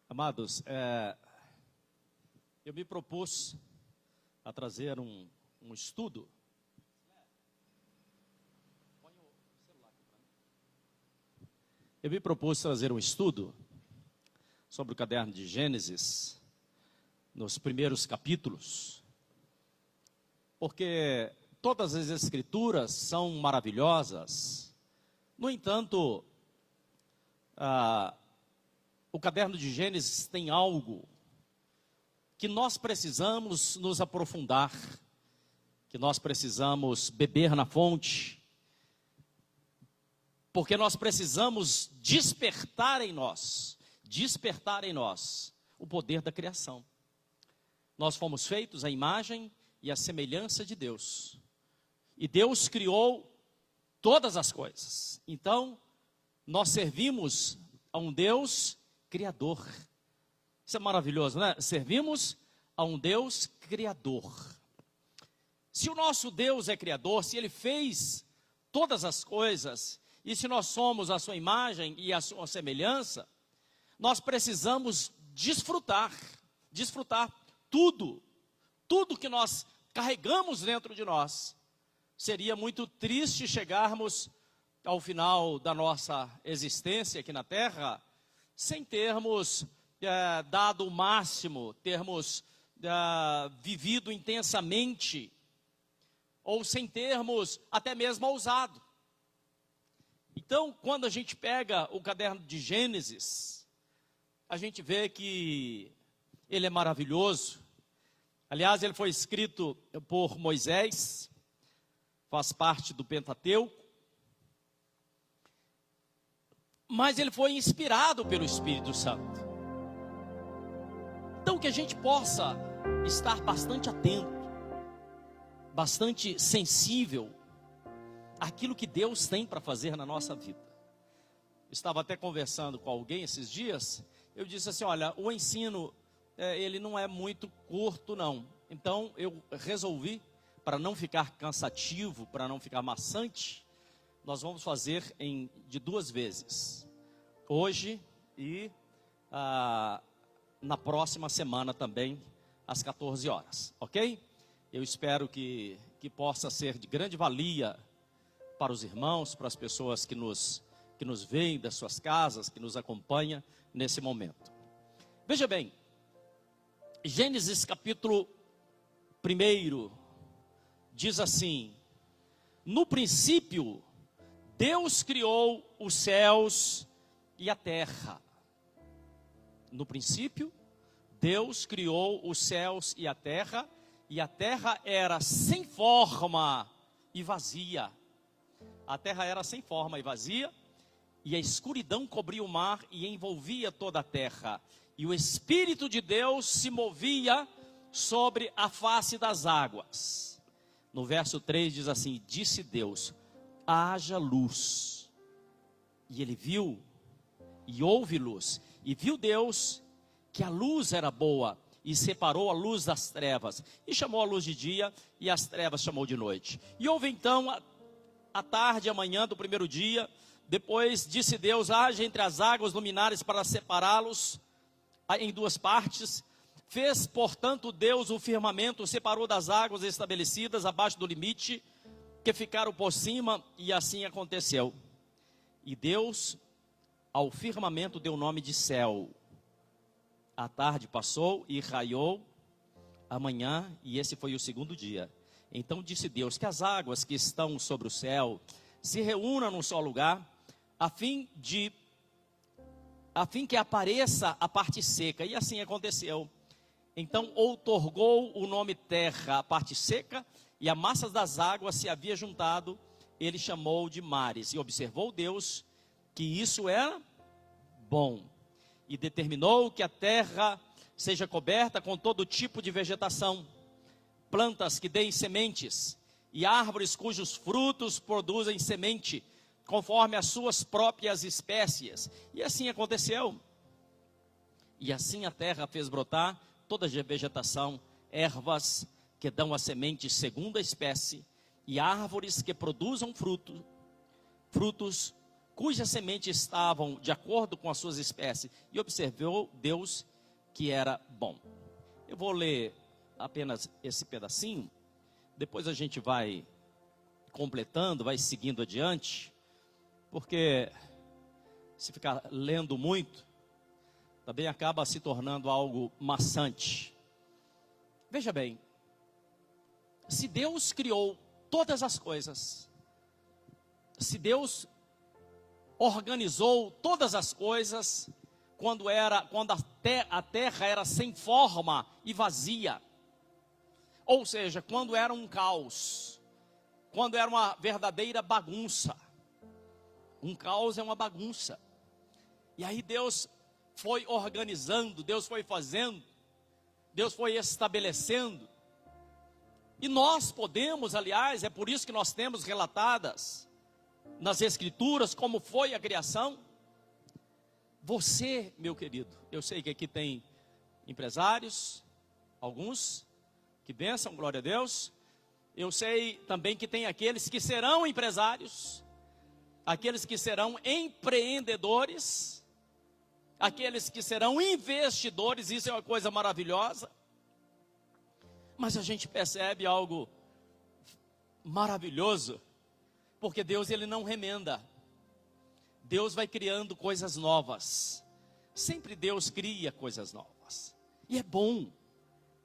Amados, eu me propus a trazer um estudo. Eu me propus trazer um estudo sobre o caderno de Gênesis, nos primeiros capítulos, porque todas as escrituras são maravilhosas. No entanto, o caderno de Gênesis tem algo que nós precisamos nos aprofundar, que nós precisamos beber na fonte, porque nós precisamos despertar em nós o poder da criação. Nós fomos feitos à imagem e à semelhança de Deus, e Deus criou todas as coisas. Então, nós servimos a um Deus criador. Isso é maravilhoso, né? Servimos a um Deus criador. Se o nosso Deus é criador, se Ele fez todas as coisas, e se nós somos a sua imagem e a sua semelhança, nós precisamos desfrutar tudo que nós carregamos dentro de nós. Seria muito triste chegarmos ao final da nossa existência aqui na Terra, sem termos dado o máximo, termos vivido intensamente, ou sem termos até mesmo ousado. Então, quando a gente pega o caderno de Gênesis, a gente vê que ele é maravilhoso. Aliás, ele foi escrito por Moisés, faz parte do Pentateuco, mas ele foi inspirado pelo Espírito Santo. Então, que a gente possa estar bastante atento, bastante sensível àquilo que Deus tem para fazer na nossa vida. Estava até conversando com alguém esses dias, eu disse assim, olha, o ensino, ele não é muito curto não. Então, eu resolvi, para não ficar cansativo, para não ficar maçante, nós vamos fazer de 2 vezes. Hoje e na próxima semana também, às 14 horas, ok? Eu espero que possa ser de grande valia para os irmãos, para as pessoas que nos veem das suas casas, que nos acompanham nesse momento. Veja bem, Gênesis capítulo 1 diz assim: no princípio, Deus criou os céus e a terra. No princípio, Deus criou os céus e a terra era sem forma e vazia. A terra era sem forma e vazia, e a escuridão cobria o mar e envolvia toda a terra. E o Espírito de Deus se movia sobre a face das águas. No verso 3 diz assim: disse Deus, haja luz. E ele viu, e houve luz. E viu Deus que a luz era boa, e separou a luz das trevas. E chamou a luz de dia, e as trevas chamou de noite. E houve então a tarde e a manhã do primeiro dia. Depois disse Deus, haja entre as águas luminares para separá-los em 2 partes. Fez, portanto, Deus o firmamento, separou das águas estabelecidas abaixo do limite, que ficaram por cima, e assim aconteceu. E Deus, ao firmamento, deu o nome de céu. A tarde passou e raiou a manhã, e esse foi o 2º dia. Então disse Deus, que as águas que estão sobre o céu se reúnam num só lugar, a fim que apareça a parte seca. E assim aconteceu. Então outorgou o nome terra a parte seca, e a massa das águas se havia juntado, ele chamou de mares. E observou Deus que isso era bom. E determinou que a terra seja coberta com todo tipo de vegetação, plantas que deem sementes, e árvores cujos frutos produzem semente, conforme as suas próprias espécies. E assim aconteceu. E assim a terra fez brotar toda a vegetação, ervas que dão a semente segundo a espécie, e árvores que produzam frutos cujas sementes estavam de acordo com as suas espécies, e observou Deus que era bom. Eu vou ler apenas esse pedacinho, depois a gente vai completando, vai seguindo adiante, porque se ficar lendo muito, também acaba se tornando algo maçante. Veja bem, se Deus criou todas as coisas, se Deus organizou todas as coisas, quando a terra era sem forma e vazia, ou seja, quando era um caos, quando era uma verdadeira bagunça. Um caos é uma bagunça. E aí Deus foi organizando, Deus foi fazendo, Deus foi estabelecendo. E nós podemos, aliás, é por isso que nós temos relatadas nas Escrituras como foi a criação. Você, meu querido, eu sei que aqui tem empresários, alguns que bênção, glória a Deus. Eu sei também que tem aqueles que serão empresários, aqueles que serão empreendedores, aqueles que serão investidores. Isso é uma coisa maravilhosa. Mas a gente percebe algo maravilhoso, porque Deus, ele não remenda. Deus vai criando coisas novas. Sempre Deus cria coisas novas. E é bom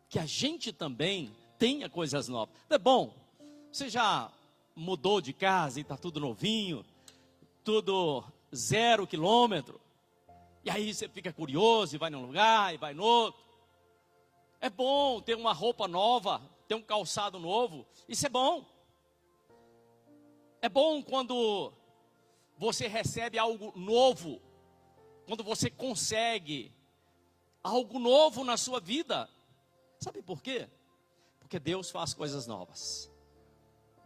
que a gente também tenha coisas novas. Não é bom? Você já mudou de casa e está tudo novinho, tudo 0 quilômetro. E aí você fica curioso e vai num lugar e vai no outro. É bom ter uma roupa nova, ter um calçado novo. Isso é bom. É bom quando você recebe algo novo, quando você consegue algo novo na sua vida. Sabe por quê? Porque Deus faz coisas novas.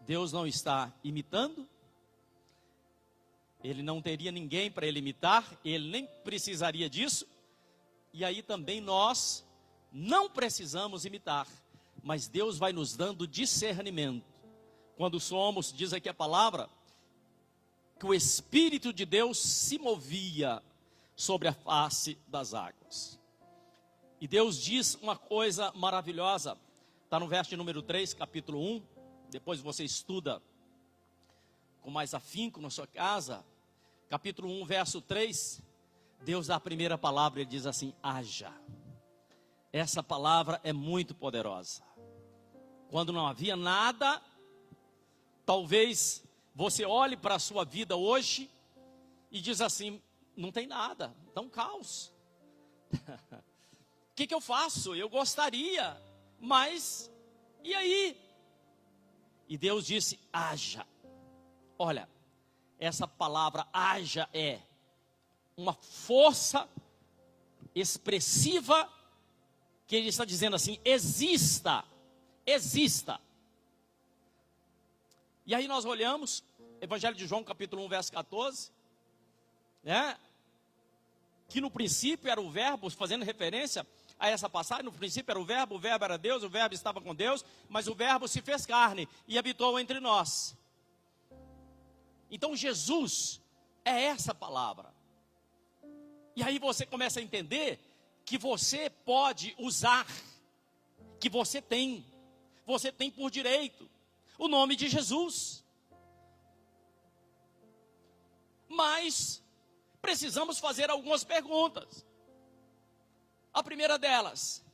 Deus não está imitando. Ele não teria ninguém para ele imitar, ele nem precisaria disso. E aí também nós não precisamos imitar, mas Deus vai nos dando discernimento. Quando somos, diz aqui a palavra, que o Espírito de Deus se movia sobre a face das águas. E Deus diz uma coisa maravilhosa, está no verso de número 3, capítulo 1, depois você estuda com mais afinco na sua casa, capítulo 1, verso 3, Deus dá a primeira palavra, ele diz assim, haja. Essa palavra é muito poderosa. Quando não havia nada, talvez você olhe para a sua vida hoje e diz assim, não tem nada, está um caos. O que eu faço? Eu gostaria, mas e aí? E Deus disse, haja. Olha, essa palavra haja é uma força expressiva, que ele está dizendo assim, exista, exista. E aí nós olhamos, Evangelho de João, capítulo 1, verso 14, né? Que no princípio era o verbo, fazendo referência a essa passagem, no princípio era o verbo era Deus, o verbo estava com Deus, mas o verbo se fez carne e habitou entre nós. Então Jesus é essa palavra. E aí você começa a entender que você pode usar, que você tem por direito, o nome de Jesus. Mas precisamos fazer algumas perguntas. A primeira delas,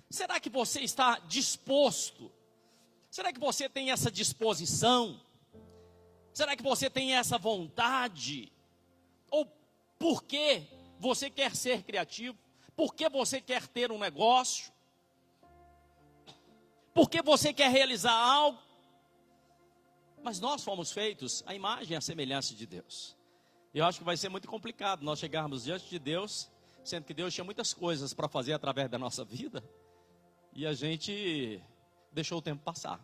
será que você está disposto? Será que você tem essa disposição? Será que você tem essa vontade? Ou por que você quer ser criativo? Por que você quer ter um negócio? Por que você quer realizar algo? Mas nós fomos feitos à imagem e à semelhança de Deus. Eu acho que vai ser muito complicado nós chegarmos diante de Deus, sendo que Deus tinha muitas coisas para fazer através da nossa vida, e a gente deixou o tempo passar.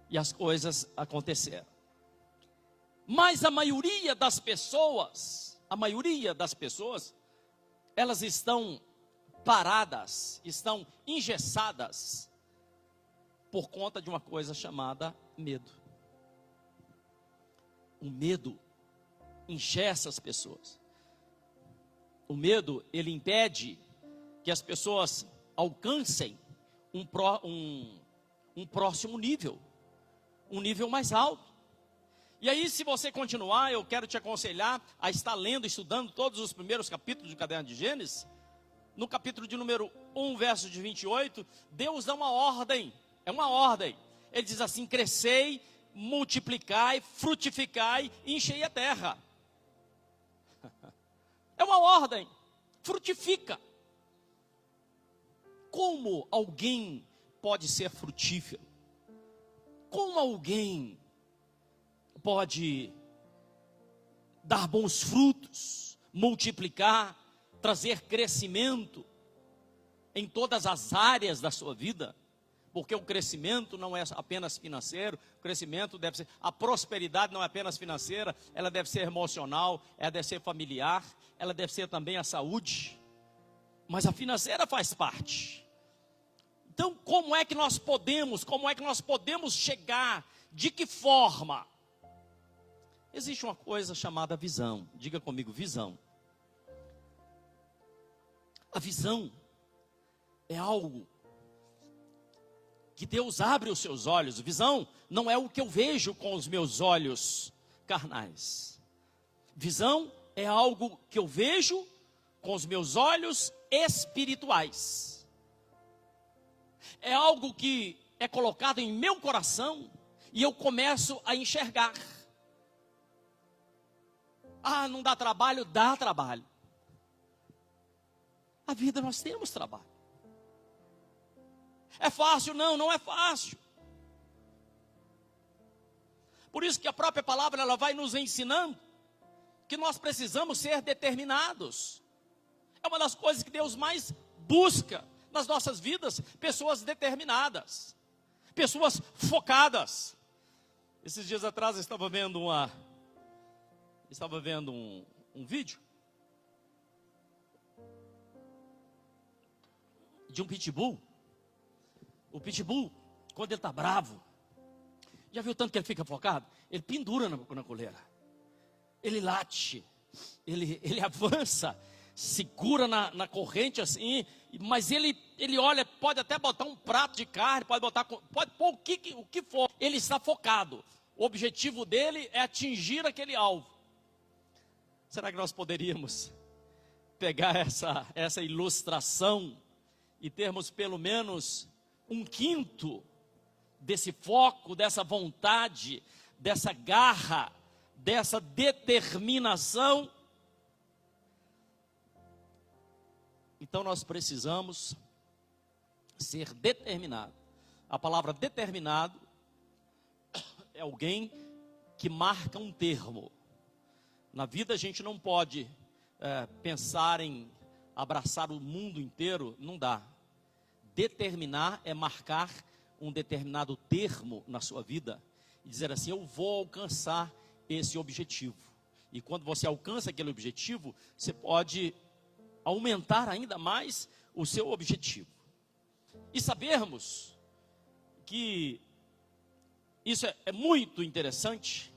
E as coisas aconteceram. Mas a maioria das pessoas, elas estão paradas, estão engessadas por conta de uma coisa chamada medo. O medo engessa as pessoas. O medo, ele impede que as pessoas alcancem um próximo nível, um nível mais alto. E aí, se você continuar, eu quero te aconselhar a estar lendo, estudando todos os primeiros capítulos do caderno de Gênesis. No capítulo de número 1, verso de 28, Deus dá uma ordem, é uma ordem. Ele diz assim: crescei, multiplicai, frutificai e enchei a terra. É uma ordem, frutifica. Como alguém pode ser frutífero? Como alguém pode dar bons frutos, multiplicar, trazer crescimento em todas as áreas da sua vida? Porque o crescimento não é apenas financeiro, o crescimento deve ser, a prosperidade não é apenas financeira, ela deve ser emocional, ela deve ser familiar, ela deve ser também a saúde, mas a financeira faz parte. Então, como é que nós podemos chegar? De que forma? Existe uma coisa chamada visão. Diga comigo, visão. A visão é algo que Deus abre os seus olhos. Visão não é o que eu vejo com os meus olhos carnais. Visão é algo que eu vejo com os meus olhos espirituais. É algo que é colocado em meu coração e eu começo a enxergar. Ah, não dá trabalho? Dá trabalho. A vida nós temos trabalho. É fácil? Não, não é fácil. Por isso que a própria palavra ela vai nos ensinando que nós precisamos ser determinados. É uma das coisas que Deus mais busca nas nossas vidas, pessoas determinadas, pessoas focadas. Esses dias atrás eu estava vendo um vídeo de um pitbull. O pitbull, quando ele está bravo, já viu tanto que ele fica focado? Ele pendura na coleira, ele late, ele avança, segura na corrente assim, mas ele olha, pode até botar um prato de carne, pode pôr o que for, ele está focado. O objetivo dele é atingir aquele alvo. Será que nós poderíamos pegar essa ilustração e termos pelo menos 1/5 desse foco, dessa vontade, dessa garra, dessa determinação? Então nós precisamos ser determinados. A palavra determinado é alguém que marca um termo. Na vida a gente não pode pensar em abraçar o mundo inteiro, não dá. Determinar é marcar um determinado termo na sua vida e dizer assim: eu vou alcançar esse objetivo. E quando você alcança aquele objetivo, você pode aumentar ainda mais o seu objetivo. E sabermos que isso é muito interessante.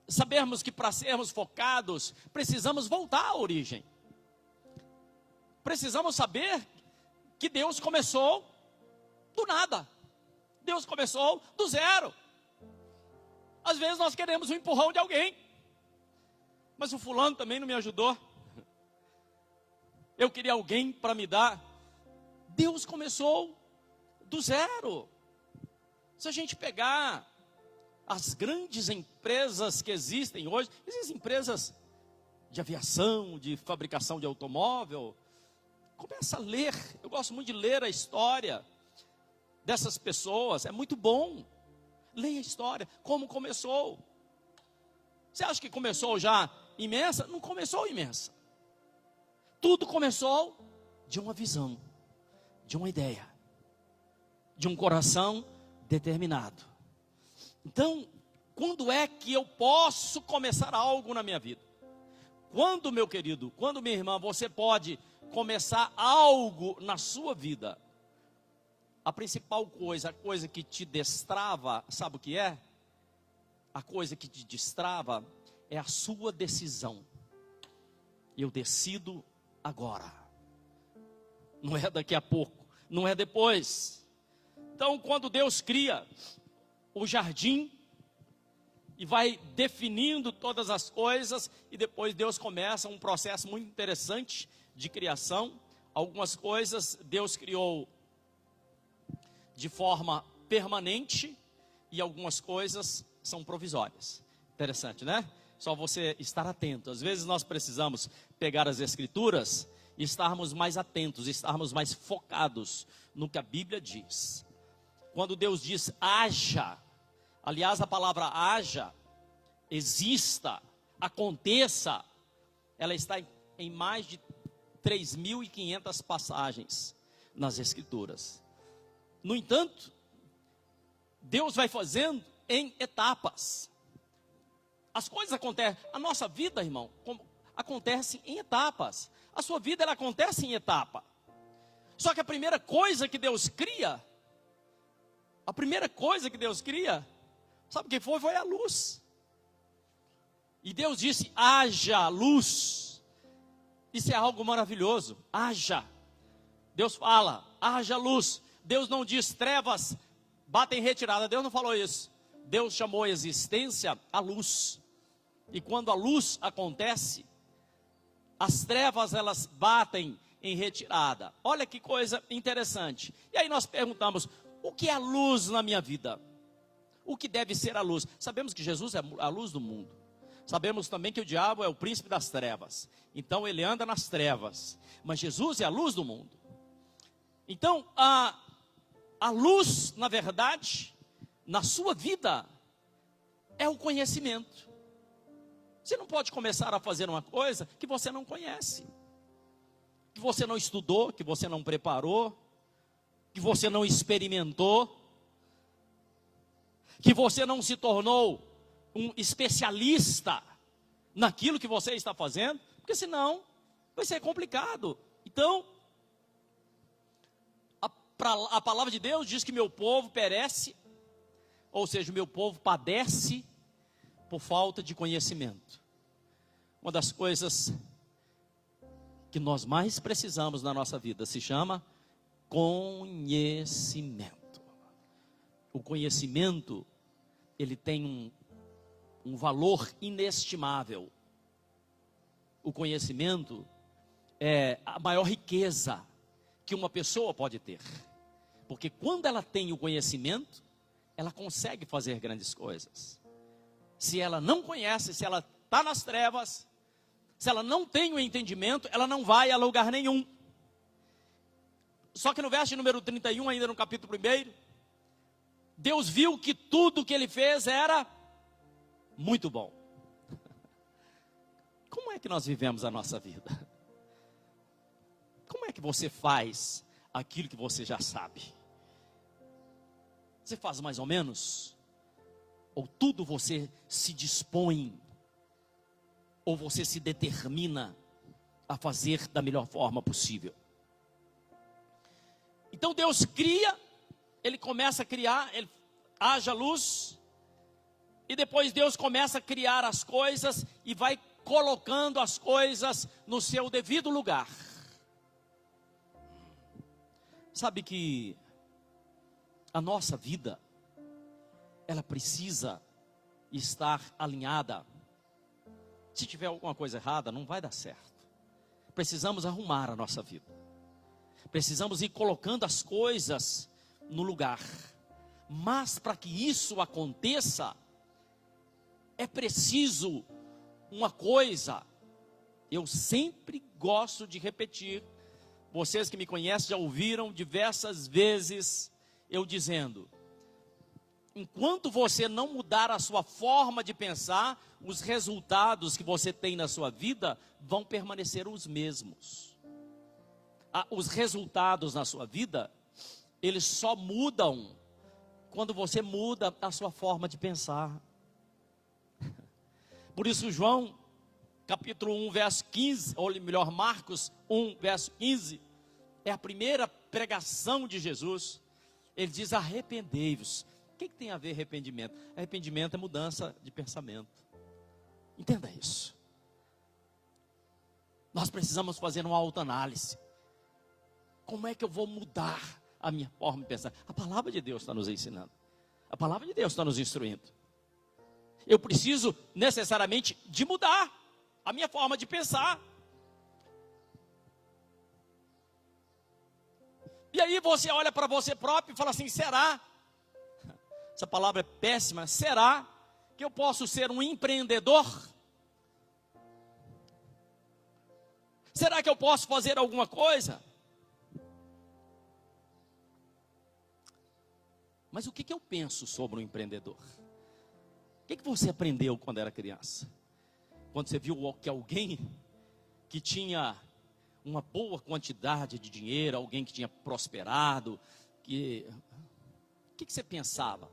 Sabermos que para sermos focados, precisamos voltar à origem. Precisamos saber que Deus começou do nada. Deus começou do zero. Às vezes nós queremos um empurrão de alguém. Mas o fulano também não me ajudou. Eu queria alguém para me dar. Deus começou do zero. Se a gente pegar as grandes empresas que existem hoje, existem empresas de aviação, de fabricação de automóvel. Começa a ler. Eu gosto muito de ler a história dessas pessoas. É muito bom. Leia a história. Como começou. Você acha que começou já imensa? Não começou imensa. Tudo começou de uma visão, de uma ideia, de um coração determinado. Então, quando é que eu posso começar algo na minha vida? Quando, meu querido, quando, minha irmã, você pode começar algo na sua vida? A principal coisa, a coisa que te destrava, sabe o que é? A coisa que te destrava é a sua decisão. Eu decido agora. Não é daqui a pouco, não é depois. Então, quando Deus cria o jardim e vai definindo todas as coisas, e depois Deus começa um processo muito interessante de criação. Algumas coisas Deus criou de forma permanente e algumas coisas são provisórias. Interessante, né? Só você estar atento. Às vezes nós precisamos pegar as escrituras e estarmos mais atentos, estarmos mais focados no que a Bíblia diz. Quando Deus diz haja, aliás, a palavra haja, exista, aconteça, ela está em mais de 3.500 passagens nas escrituras. No entanto, Deus vai fazendo em etapas. As coisas acontecem, a nossa vida, irmão, acontece em etapas. A sua vida, ela acontece em etapa. Só que a primeira coisa que Deus cria, sabe o que foi? Foi a luz. E Deus disse, haja luz. Isso é algo maravilhoso, haja. Deus fala, haja luz. Deus não diz trevas, batem retirada. Deus não falou isso. Deus chamou a existência a luz. E quando a luz acontece, as trevas elas batem em retirada. Olha que coisa interessante. E aí nós perguntamos, o que é a luz na minha vida? O que deve ser a luz? Sabemos que Jesus é a luz do mundo. Sabemos também que o diabo é o príncipe das trevas. Então ele anda nas trevas. Mas Jesus é a luz do mundo. Então a luz, na verdade, na sua vida, é o conhecimento. Você não pode começar a fazer uma coisa que você não conhece, que você não estudou, que você não preparou, que você não experimentou, que você não se tornou um especialista naquilo que você está fazendo, porque senão vai ser complicado. Então, a palavra de Deus diz que meu povo perece, ou seja, o meu povo padece por falta de conhecimento. Uma das coisas que nós mais precisamos na nossa vida se chama conhecimento. O conhecimento, ele tem um valor inestimável. O conhecimento é a maior riqueza que uma pessoa pode ter. Porque quando ela tem o conhecimento, ela consegue fazer grandes coisas. Se ela não conhece, se ela está nas trevas, se ela não tem o entendimento, ela não vai a lugar nenhum. Só que no verso número 31, ainda no capítulo 1, Deus viu que tudo que ele fez era muito bom. Como é que nós vivemos a nossa vida? Como é que você faz aquilo que você já sabe? Você faz mais ou menos? Ou tudo você se dispõe? Ou você se determina a fazer da melhor forma possível? Então Deus cria, Ele começa a criar, haja luz, e depois Deus começa a criar as coisas e vai colocando as coisas no seu devido lugar. Sabe que a nossa vida, ela precisa estar alinhada. Se tiver alguma coisa errada, não vai dar certo. Precisamos arrumar a nossa vida. Precisamos ir colocando as coisas no lugar. Mas para que isso aconteça, é preciso uma coisa. Eu sempre gosto de repetir. Vocês que me conhecem já ouviram diversas vezes eu dizendo: enquanto você não mudar a sua forma de pensar, os resultados que você tem na sua vida vão permanecer os mesmos. Os resultados na sua vida, eles só mudam quando você muda a sua forma de pensar. Por isso João, capítulo 1, verso 15, ou melhor, Marcos 1, verso 15, é a primeira pregação de Jesus. Ele diz: arrependei-vos. O que tem a ver arrependimento? Arrependimento é mudança de pensamento. Entenda isso. Nós precisamos fazer uma autoanálise. Como é que eu vou mudar a minha forma de pensar? A palavra de Deus está nos ensinando. A palavra de Deus está nos instruindo. Eu preciso necessariamente de mudar a minha forma de pensar. E aí você olha para você próprio e fala assim: será? Essa palavra é péssima. Será que eu posso ser um empreendedor? Será que eu posso fazer alguma coisa? Mas o que eu penso sobre um empreendedor? O que você aprendeu quando era criança? Quando você viu que alguém que tinha uma boa quantidade de dinheiro, alguém que tinha prosperado, o que você pensava?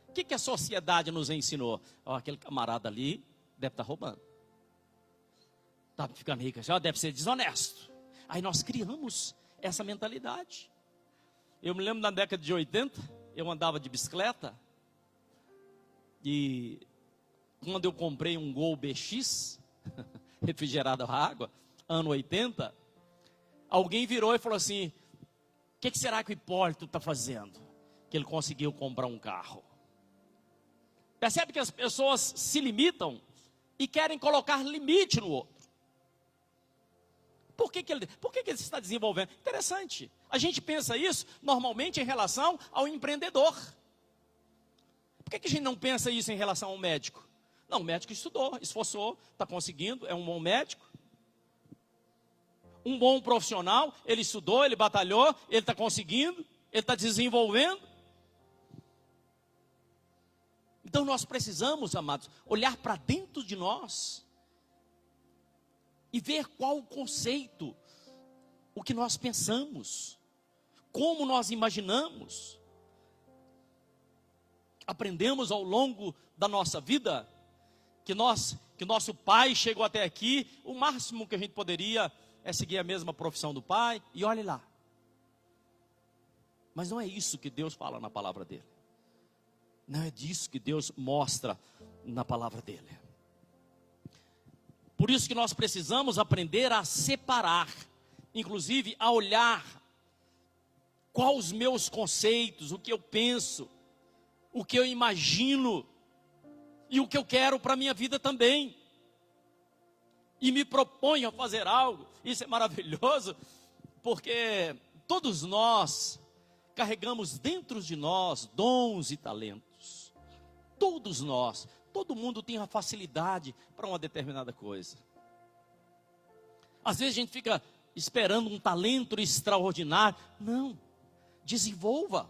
O que a sociedade nos ensinou? Aquele camarada ali deve estar roubando. Está ficando rico, já deve ser desonesto. Aí nós criamos essa mentalidade. Eu me lembro na década de 80, eu andava de bicicleta. E quando eu comprei um Gol BX, refrigerado a água, ano 80, alguém virou e falou assim: o que será que o Hipólito está fazendo? Que ele conseguiu comprar um carro. Percebe que as pessoas se limitam e querem colocar limite no outro. Por que ele está desenvolvendo? Interessante. A gente pensa isso normalmente em relação ao empreendedor. Por que a gente não pensa isso em relação ao médico? Não, o médico estudou, esforçou, está conseguindo, é um bom médico. Um bom profissional, ele estudou, ele batalhou, ele está conseguindo, ele está desenvolvendo. Então nós precisamos, amados, olhar para dentro de nós e ver qual o conceito, o que nós pensamos, como nós imaginamos. Aprendemos ao longo da nossa vida que nosso pai chegou até aqui, o máximo que a gente poderia é seguir a mesma profissão do pai, e olhe lá. Mas não é isso que Deus fala na palavra dele. Não é disso que Deus mostra na palavra dele. Por isso que nós precisamos aprender a separar, inclusive a olhar quais os meus conceitos, o que eu penso, o que eu imagino e o que eu quero para a minha vida também. E me proponho a fazer algo. Isso é maravilhoso, porque todos nós carregamos dentro de nós dons e talentos. Todos nós, todo mundo tem uma facilidade para uma determinada coisa. Às vezes a gente fica esperando um talento extraordinário. Não, desenvolva.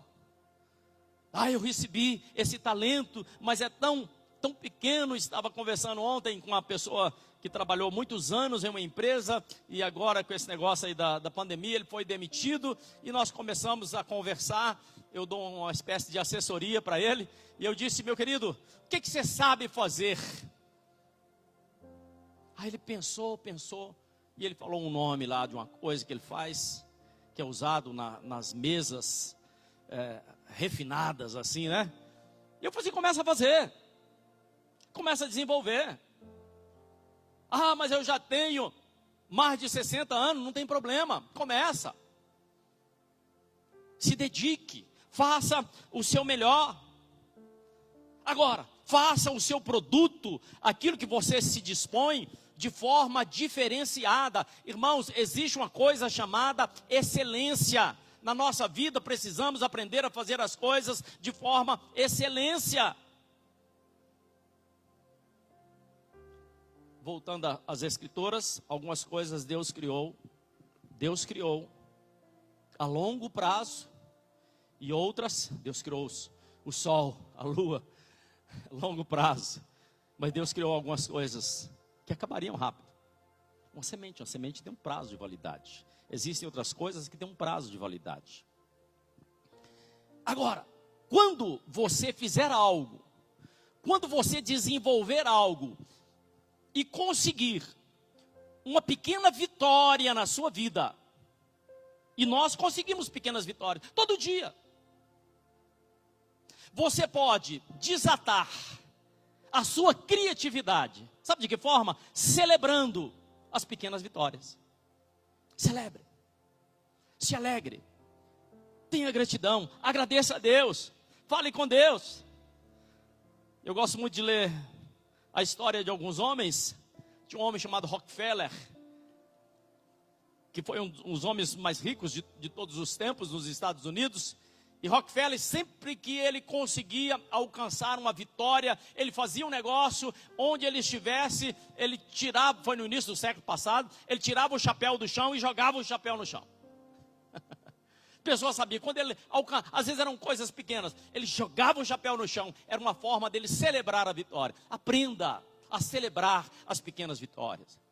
Eu recebi esse talento, mas é tão pequeno. Estava conversando ontem com uma pessoa que trabalhou muitos anos em uma empresa, e agora com esse negócio aí da pandemia, ele foi demitido, e nós começamos a conversar. Eu dou uma espécie de assessoria para ele, e eu disse: meu querido, o que você sabe fazer? Aí ele pensou, e ele falou um nome lá de uma coisa que ele faz, que é usado nas mesas refinadas assim, né? E eu falei assim: começa a fazer, começa a desenvolver. Mas eu já tenho mais de 60 anos, não tem problema, começa. Se dedique, faça o seu melhor. Agora, faça o seu produto, aquilo que você se dispõe, de forma diferenciada. Irmãos, existe uma coisa chamada excelência. Na nossa vida precisamos aprender a fazer as coisas de forma excelência. Voltando às escrituras, algumas coisas Deus criou a longo prazo, e outras, Deus criou o sol, a lua, a longo prazo. Mas Deus criou algumas coisas que acabariam rápido. Uma semente tem um prazo de validade. Existem outras coisas que têm um prazo de validade. Agora, quando você fizer algo, quando você desenvolver algo e conseguir uma pequena vitória na sua vida, e nós conseguimos pequenas vitórias todo dia, você pode desatar a sua criatividade. Sabe de que forma? Celebrando as pequenas vitórias. Celebre. Se alegre. Tenha gratidão. Agradeça a Deus. Fale com Deus. Eu gosto muito de ler a história de alguns homens. Tinha um homem chamado Rockefeller, que foi um dos homens mais ricos de todos os tempos nos Estados Unidos. E Rockefeller, sempre que ele conseguia alcançar uma vitória, ele fazia um negócio, onde ele estivesse, ele tirava, foi no início do século passado, ele tirava o chapéu do chão e jogava o chapéu no chão. Pessoas sabiam, quando ele às vezes eram coisas pequenas, ele jogava o chapéu no chão, era uma forma dele celebrar a vitória. Aprenda a celebrar as pequenas vitórias.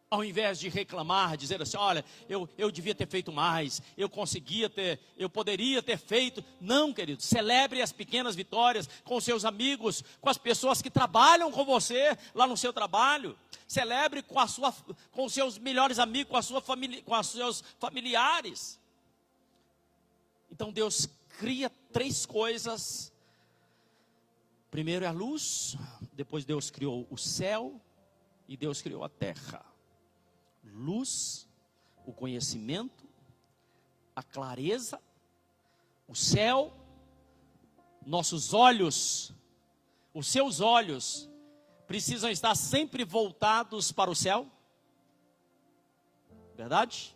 Ao invés de reclamar, dizer assim, olha, eu devia ter feito mais, eu poderia ter feito. Não, querido, celebre as pequenas vitórias com seus amigos, com as pessoas que trabalham com você lá no seu trabalho. Celebre com os seus melhores amigos, com os seus familiares. Então Deus cria 3 coisas. Primeiro é a luz, depois Deus criou o céu e Deus criou a terra. Luz, o conhecimento, a clareza, o céu, nossos olhos, os seus olhos precisam estar sempre voltados para o céu, verdade?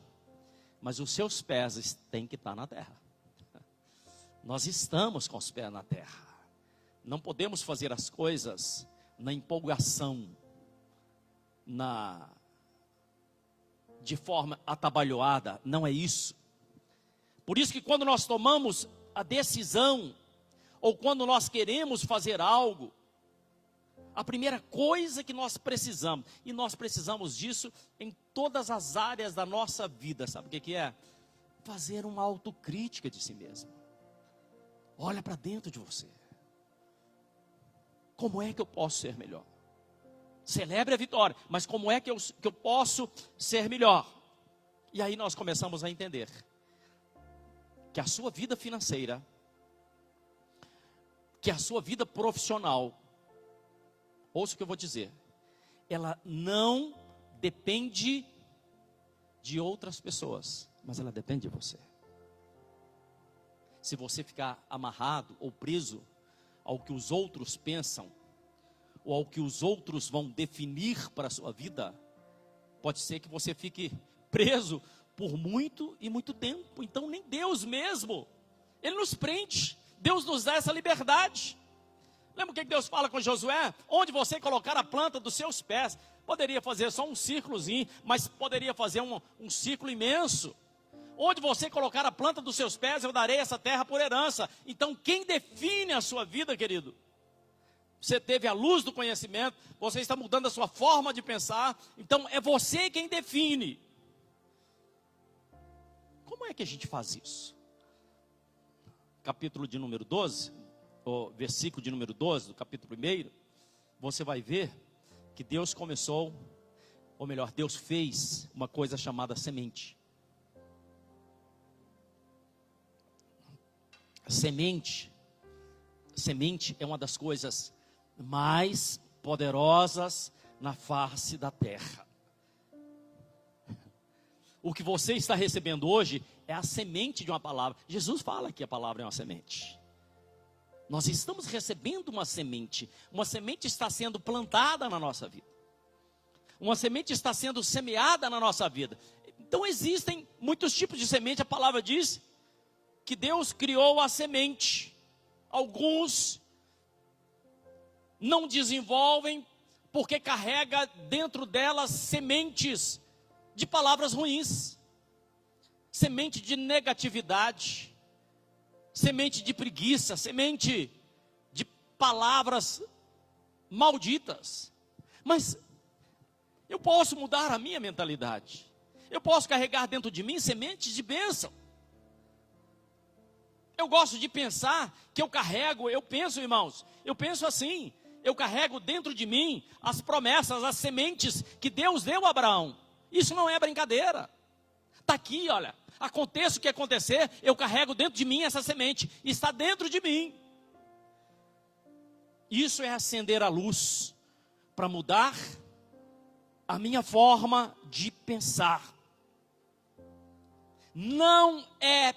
Mas os seus pés têm que estar na terra. Nós estamos com os pés na terra. Não podemos fazer as coisas na empolgação, de forma atabalhoada. Não é isso. Por isso que quando nós tomamos a decisão, ou quando nós queremos fazer algo, a primeira coisa que nós precisamos, e nós precisamos disso em todas as áreas da nossa vida, sabe o que é? Fazer uma autocrítica de si mesmo. Olha para dentro de você. Como é que eu posso ser melhor? Celebre a vitória, mas como é que eu posso ser melhor? E aí nós começamos a entender que a sua vida financeira, que a sua vida profissional, ouça o que eu vou dizer, ela não depende de outras pessoas, mas ela depende de você. Se você ficar amarrado ou preso ao que os outros pensam, ou ao que os outros vão definir para a sua vida, pode ser que você fique preso por muito e muito tempo. Então nem Deus mesmo, Ele nos prende, Deus nos dá essa liberdade. Lembra o que Deus fala com Josué? Onde você colocar a planta dos seus pés, poderia fazer só um círculozinho, mas poderia fazer um círculo imenso. Onde você colocar a planta dos seus pés, eu darei essa terra por herança. Então quem define a sua vida, querido? Você teve a luz do conhecimento, você está mudando a sua forma de pensar, então é você quem define. Como é que a gente faz isso? Capítulo de número 12, o versículo de número 12, do capítulo 1, você vai ver que Deus começou, ou melhor, Deus fez uma coisa chamada semente. Semente é uma das coisas mais poderosas na face da terra. O que você está recebendo hoje é a semente de uma palavra. Jesus fala que a palavra é uma semente. Nós estamos recebendo uma semente está sendo plantada na nossa vida. Uma semente está sendo semeada na nossa vida. Então existem muitos tipos de semente, a palavra diz que Deus criou a semente. Alguns não desenvolvem porque carrega dentro delas sementes de palavras ruins, semente de negatividade, semente de preguiça, semente de palavras malditas. Mas eu posso mudar a minha mentalidade. Eu posso carregar dentro de mim sementes de bênção. Eu gosto de pensar que eu penso, irmãos, eu penso assim, eu carrego dentro de mim as promessas, as sementes que Deus deu a Abraão. Isso não é brincadeira. Está aqui, olha, aconteça o que acontecer, eu carrego dentro de mim essa semente, está dentro de mim. Isso é acender a luz para mudar a minha forma de pensar. Não é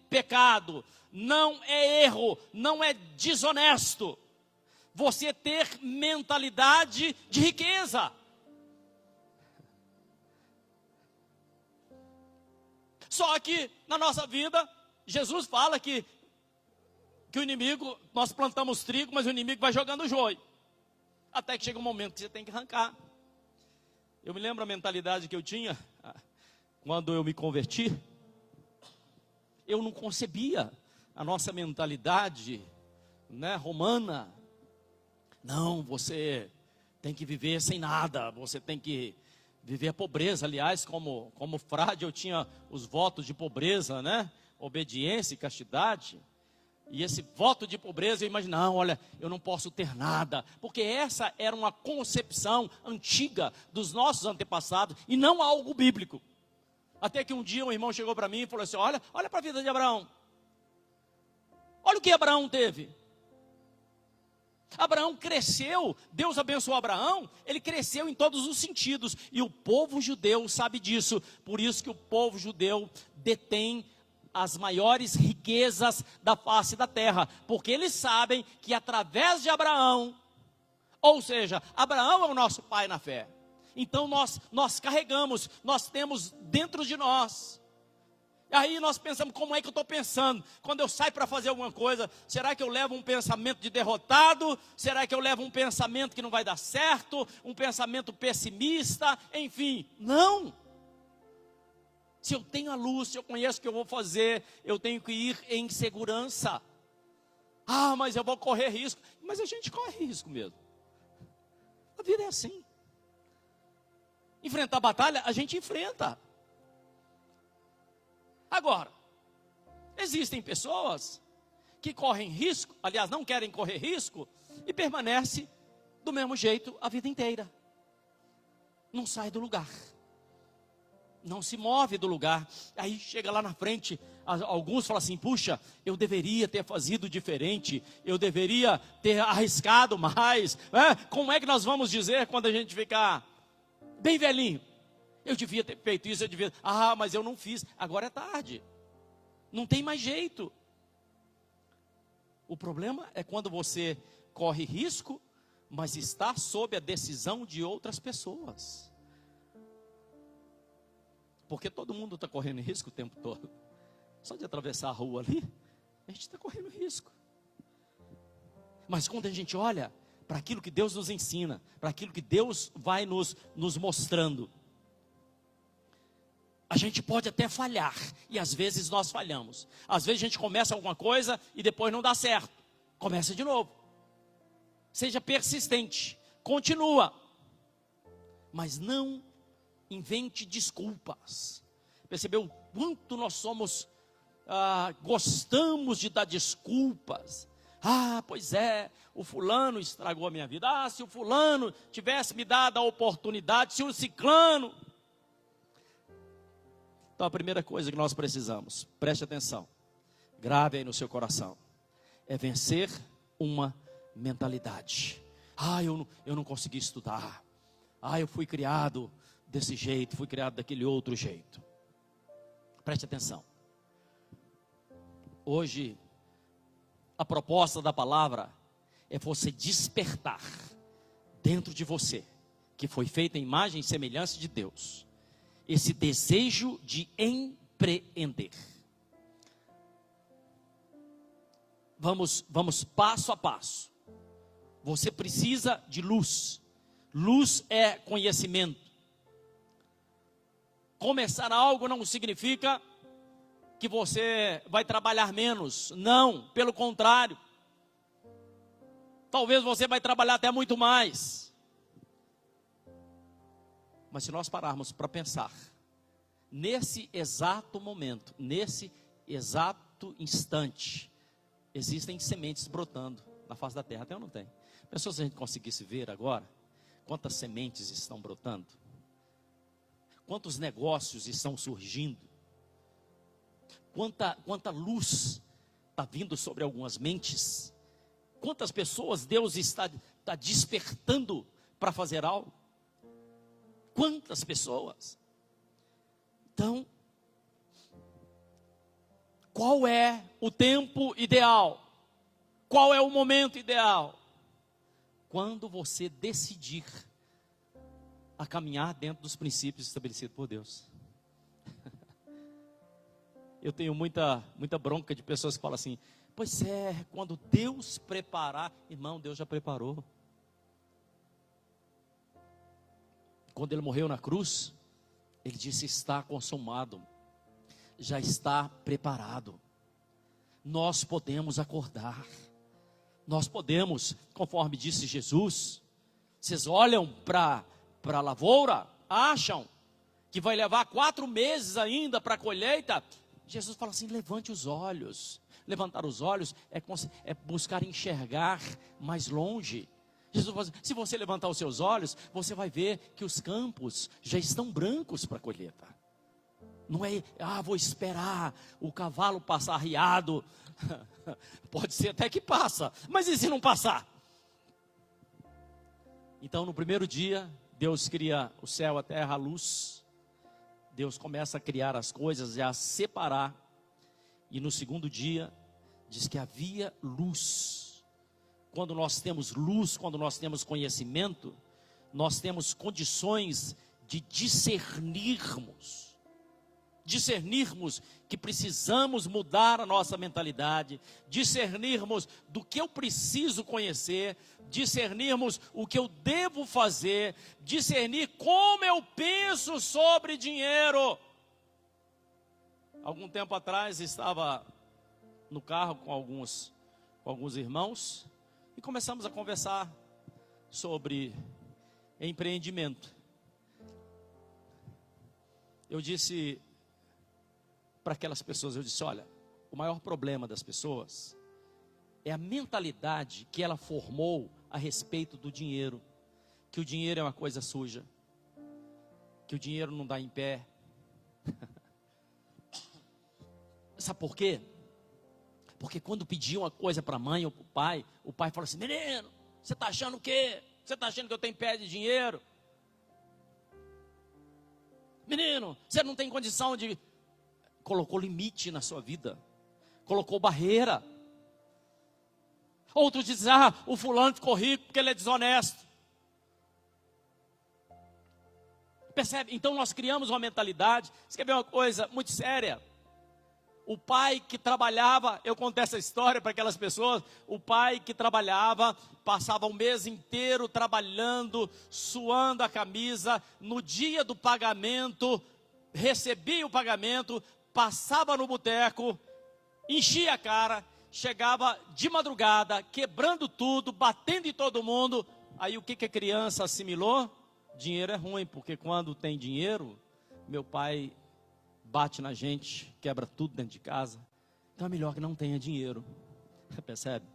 pecado, não é erro, não é desonesto você ter mentalidade de riqueza. Só que na nossa vida, Jesus fala que o inimigo, nós plantamos trigo, mas o inimigo vai jogando joio. Até que chega um momento que você tem que arrancar. Eu me lembro a mentalidade que eu tinha quando eu me converti. Eu não concebia a nossa mentalidade, né, romana. Não, você tem que viver sem nada, você tem que viver a pobreza. Aliás, como frade, eu tinha os votos de pobreza, né? Obediência e castidade. E esse voto de pobreza, eu imagino, não, olha, eu não posso ter nada. Porque essa era uma concepção antiga dos nossos antepassados e não algo bíblico. Até que um dia um irmão chegou para mim e falou assim, olha para a vida de Abraão. Olha o que Abraão teve. Abraão cresceu, Deus abençoou Abraão, ele cresceu em todos os sentidos. E o povo judeu sabe disso. Por isso que o povo judeu detém as maiores riquezas da face da terra, porque eles sabem que através de Abraão, ou seja, Abraão é o nosso pai na fé, então nós carregamos, nós temos dentro de nós, e aí nós pensamos, como é que eu estou pensando, quando eu saio para fazer alguma coisa, será que eu levo um pensamento de derrotado, será que eu levo um pensamento que não vai dar certo, um pensamento pessimista, enfim, não. Se eu tenho a luz, se eu conheço o que eu vou fazer, eu tenho que ir em segurança. Ah, mas eu vou correr risco. Mas a gente corre risco mesmo. A vida é assim. Enfrentar a batalha, a gente enfrenta. Agora, existem pessoas que correm risco, aliás, não querem correr risco, e permanecem do mesmo jeito a vida inteira. Não sai do lugar. Não se move do lugar. Aí chega lá na frente, alguns falam assim, puxa, eu deveria ter fazido diferente, eu deveria ter arriscado mais, né? Como é que nós vamos dizer quando a gente ficar bem velhinho? Eu devia ter feito isso, mas eu não fiz, agora é tarde, não tem mais jeito. O problema é quando você corre risco, mas está sob a decisão de outras pessoas. Porque todo mundo está correndo risco o tempo todo. Só de atravessar a rua ali, a gente está correndo risco. Mas quando a gente olha para aquilo que Deus nos ensina, para aquilo que Deus vai nos mostrando, a gente pode até falhar. E às vezes nós falhamos. Às vezes a gente começa alguma coisa e depois não dá certo. Começa de novo. Seja persistente. Continua. Mas não invente desculpas. Percebeu o quanto nós somos, gostamos de dar desculpas. Pois é, o fulano estragou a minha vida. Se o fulano tivesse me dado a oportunidade, se o ciclano. Então a primeira coisa que nós precisamos, preste atenção, grave aí no seu coração, é vencer uma mentalidade. Eu não consegui estudar. Eu fui criado desse jeito, fui criado daquele outro jeito. Preste atenção. Hoje, a proposta da palavra é você despertar dentro de você, que foi feita em imagem e semelhança de Deus, esse desejo de empreender. Vamos passo a passo. Você precisa de luz. Luz é conhecimento. Começar algo não significa que você vai trabalhar menos. Não, pelo contrário. Talvez você vai trabalhar até muito mais. Mas se nós pararmos para pensar, nesse exato momento, nesse exato instante, existem sementes brotando na face da terra. Até ou não tem? Pensou se a gente conseguisse ver agora quantas sementes estão brotando? Quantos negócios estão surgindo? Quanta luz está vindo sobre algumas mentes? Quantas pessoas Deus está despertando para fazer algo? Quantas pessoas? Então, qual é o tempo ideal? Qual é o momento ideal? Quando você decidir a caminhar dentro dos princípios estabelecidos por Deus. Eu tenho muita bronca de pessoas que falam assim: pois é, quando Deus preparar. Irmão, Deus já preparou. Quando ele morreu na cruz, ele disse: está consumado, já está preparado. Nós podemos acordar, nós podemos, conforme disse Jesus. Vocês olham para a lavoura, acham que vai levar 4 meses ainda para a colheita. Jesus fala assim: levante os olhos. Levantar os olhos é buscar enxergar mais longe. Jesus fala assim: se você levantar os seus olhos, você vai ver que os campos já estão brancos para a colheita. Não é, vou esperar o cavalo passar arriado. Pode ser até que passa, mas e se não passar? Então, no primeiro dia, Deus cria o céu, a terra, a luz. Deus começa a criar as coisas e a separar. E no segundo dia, diz que havia luz. Quando nós temos luz, quando nós temos conhecimento, nós temos condições de discernirmos que precisamos mudar a nossa mentalidade, discernirmos do que eu preciso conhecer, discernirmos o que eu devo fazer, discernir como eu penso sobre dinheiro. Algum tempo atrás estava no carro com alguns irmãos e começamos a conversar sobre empreendimento. Eu disse para aquelas pessoas, olha, o maior problema das pessoas é a mentalidade que ela formou a respeito do dinheiro, que o dinheiro é uma coisa suja, que o dinheiro não dá em pé. Sabe por quê? Porque quando pediam uma coisa para a mãe ou para o pai fala assim: menino, você está achando o quê? Você está achando que eu tenho pé de dinheiro? Menino, você não tem condição de... Colocou limite na sua vida, colocou barreira. Outros dizem: o fulano ficou rico porque ele é desonesto. Percebe? Então nós criamos uma mentalidade. Você quer ver uma coisa muito séria? O pai que trabalhava, eu contei essa história para aquelas pessoas. O pai que trabalhava, passava o mês inteiro trabalhando, suando a camisa. No dia do pagamento, recebia o pagamento, passava no boteco, enchia a cara, chegava de madrugada, quebrando tudo, batendo em todo mundo. Aí o que a criança assimilou? Dinheiro é ruim, porque quando tem dinheiro, meu pai bate na gente, quebra tudo dentro de casa. Então é melhor que não tenha dinheiro. Percebe?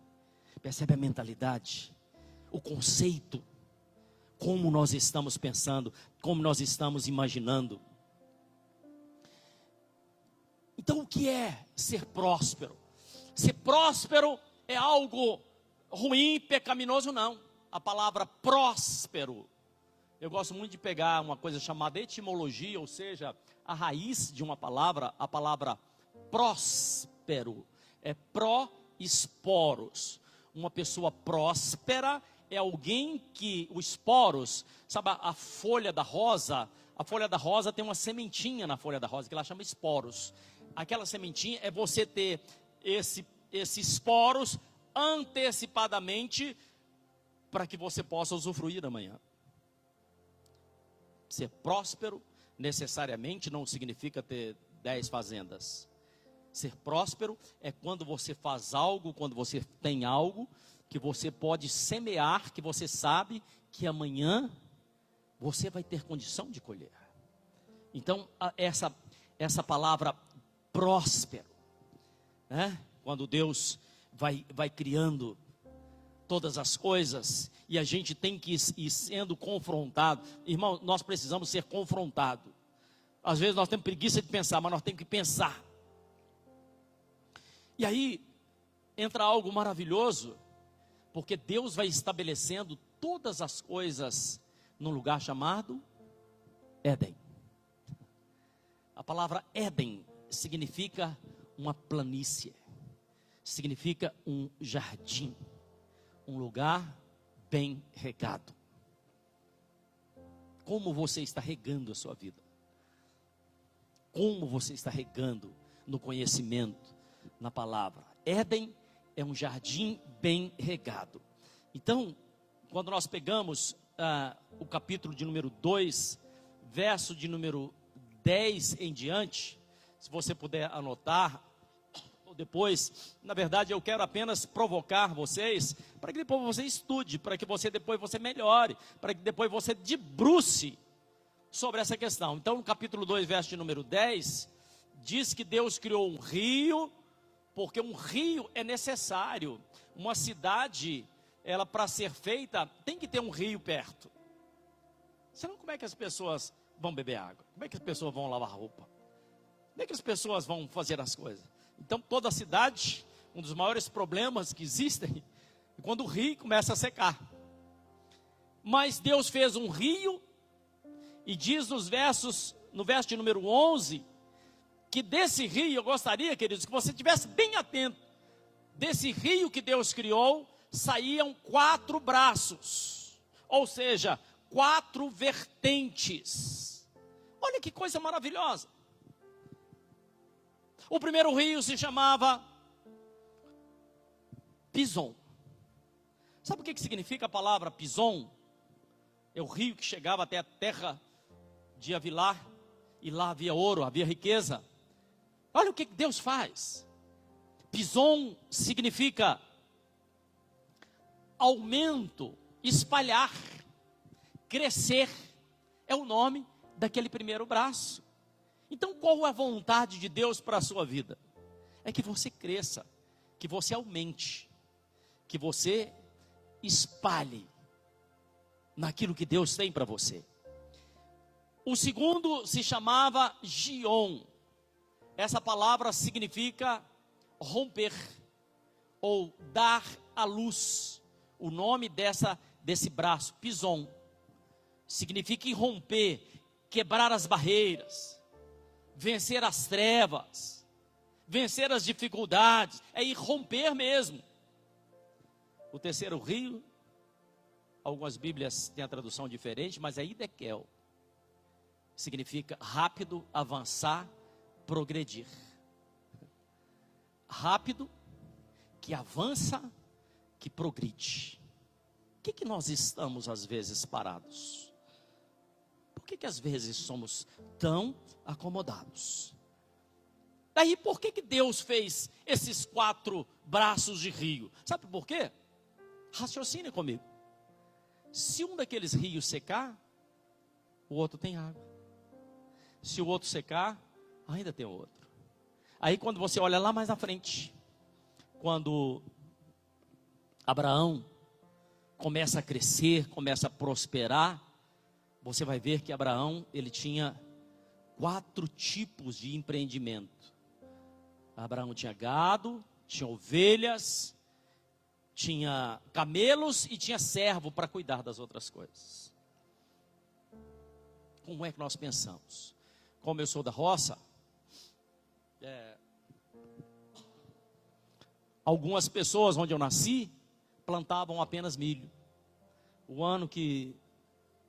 Percebe a mentalidade, o conceito, como nós estamos pensando, como nós estamos imaginando. Então o que é ser próspero? Ser próspero é algo ruim, pecaminoso? Não. A palavra próspero, eu gosto muito de pegar uma coisa chamada etimologia, ou seja, a raiz de uma palavra. A palavra próspero é pró-esporos. Uma pessoa próspera é alguém que, o esporos, sabe a folha da rosa? A folha da rosa tem uma sementinha na folha da rosa, que ela chama esporos. Aquela sementinha é você ter esses esporos antecipadamente para que você possa usufruir amanhã. Ser próspero necessariamente não significa ter 10 fazendas. Ser próspero é quando você faz algo, quando você tem algo que você pode semear, que você sabe que amanhã você vai ter condição de colher. Então essa palavra próspero, né? Quando Deus vai criando todas as coisas e a gente tem que ir sendo confrontado. Irmão, nós precisamos ser confrontados. Às vezes nós temos preguiça de pensar, mas nós temos que pensar. E aí entra algo maravilhoso, Porque Deus vai estabelecendo todas as coisas num lugar chamado Éden. A palavra Éden significa uma planície, significa um jardim, um lugar bem regado. Como você está regando a sua vida? Como você está regando no conhecimento, na palavra? Éden é um jardim bem regado. Então, quando nós pegamos o capítulo de número 2, verso de número 10 em diante, se você puder anotar, ou depois, na verdade eu quero apenas provocar vocês, para que depois você estude, para que depois você melhore, para que depois você debruce sobre essa questão. Então, no capítulo 2, verso de número 10, diz que Deus criou um rio, porque um rio é necessário. Uma cidade, ela para ser feita, tem que ter um rio perto. Senão, como é que as pessoas vão beber água? Como é que as pessoas vão lavar roupa? Como é que as pessoas vão fazer as coisas? Então, toda cidade, um dos maiores problemas que existem, é quando o rio começa a secar. Mas Deus fez um rio, e diz no verso de número 11, que desse rio, eu gostaria, queridos, que você estivesse bem atento. Desse rio que Deus criou, saíam 4 braços, ou seja, 4 vertentes. Olha que coisa maravilhosa. O primeiro rio se chamava Pison. Sabe o que significa a palavra Pison? É o rio que chegava até a terra de Havilá, e lá havia ouro, havia riqueza. Olha o que Deus faz. Pison significa aumento, espalhar, crescer. É o nome daquele primeiro braço. Então, qual é a vontade de Deus para a sua vida? É que você cresça, que você aumente, que você espalhe naquilo que Deus tem para você. O segundo se chamava Gion. Essa palavra significa romper ou dar à luz. O nome desse braço, Pison, significa romper, quebrar as barreiras, vencer as trevas, vencer as dificuldades, é ir romper mesmo. O terceiro rio, algumas Bíblias têm a tradução diferente, mas é Hidekel. Significa rápido, avançar, progredir. Rápido, que avança, que progride. Por que nós estamos às vezes parados? Por que às vezes somos tão acomodados? Daí por que Deus fez esses 4 braços de rio? Sabe por quê? Raciocine comigo. Se um daqueles rios secar, o outro tem água. Se o outro secar, ainda tem outro. Aí quando você olha lá mais na frente, quando Abraão começa a crescer, começa a prosperar, você vai ver que Abraão, ele tinha 4 tipos de empreendimento. Abraão tinha gado, tinha ovelhas, tinha camelos e tinha servo para cuidar das outras coisas. Como é que nós pensamos? Como eu sou da roça, algumas pessoas onde eu nasci plantavam apenas milho. O ano que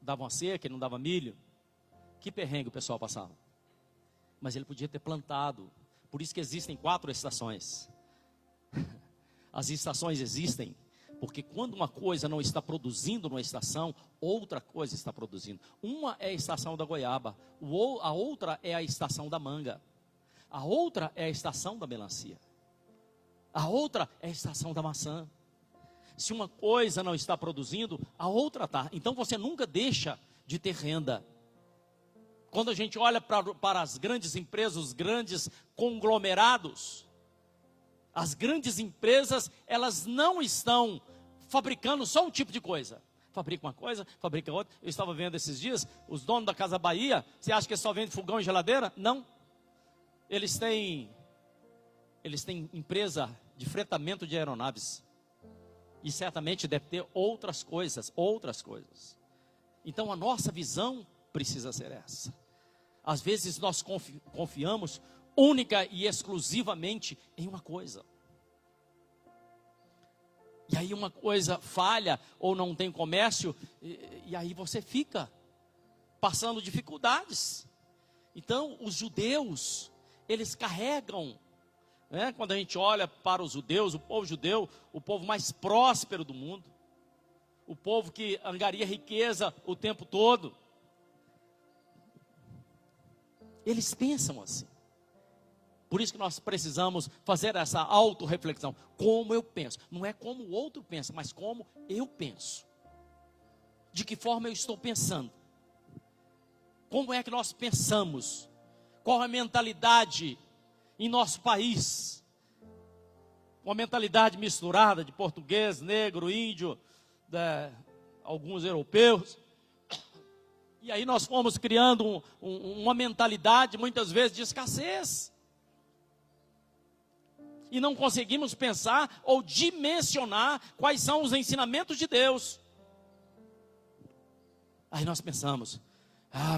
dava uma seca, ele não dava milho, que perrengue o pessoal passava. Mas ele podia ter plantado. Por isso que existem 4 estações. As estações existem porque quando uma coisa não está produzindo numa estação, outra coisa está produzindo. Uma é a estação da goiaba, a outra é a estação da manga, a outra é a estação da melancia, a outra é a estação da maçã. Se uma coisa não está produzindo, a outra está. Então você nunca deixa de ter renda. Quando a gente olha para as grandes empresas, os grandes conglomerados, as grandes empresas, elas não estão fabricando só um tipo de coisa. Fabrica uma coisa, fabrica outra. Eu estava vendo esses dias, os donos da Casa Bahia, você acha que eles só vendem fogão e geladeira? Não. Eles têm empresa de fretamento de aeronaves. E certamente deve ter outras coisas. Então a nossa visão precisa ser essa. Às vezes nós confiamos única e exclusivamente em uma coisa. E aí uma coisa falha ou não tem comércio, e aí você fica passando dificuldades. Então os judeus, eles carregam, né? Quando a gente olha para os judeus, o povo judeu, o povo mais próspero do mundo, o povo que angaria riqueza o tempo todo, eles pensam assim. Por isso que nós precisamos fazer essa autorreflexão. Como eu penso. Não é como o outro pensa, mas como eu penso. De que forma eu estou pensando. Como é que nós pensamos? Qual a mentalidade em nosso país? Uma mentalidade misturada de português, negro, índio, alguns europeus. E aí nós fomos criando uma mentalidade, muitas vezes, de escassez. E não conseguimos pensar ou dimensionar quais são os ensinamentos de Deus. Aí nós pensamos,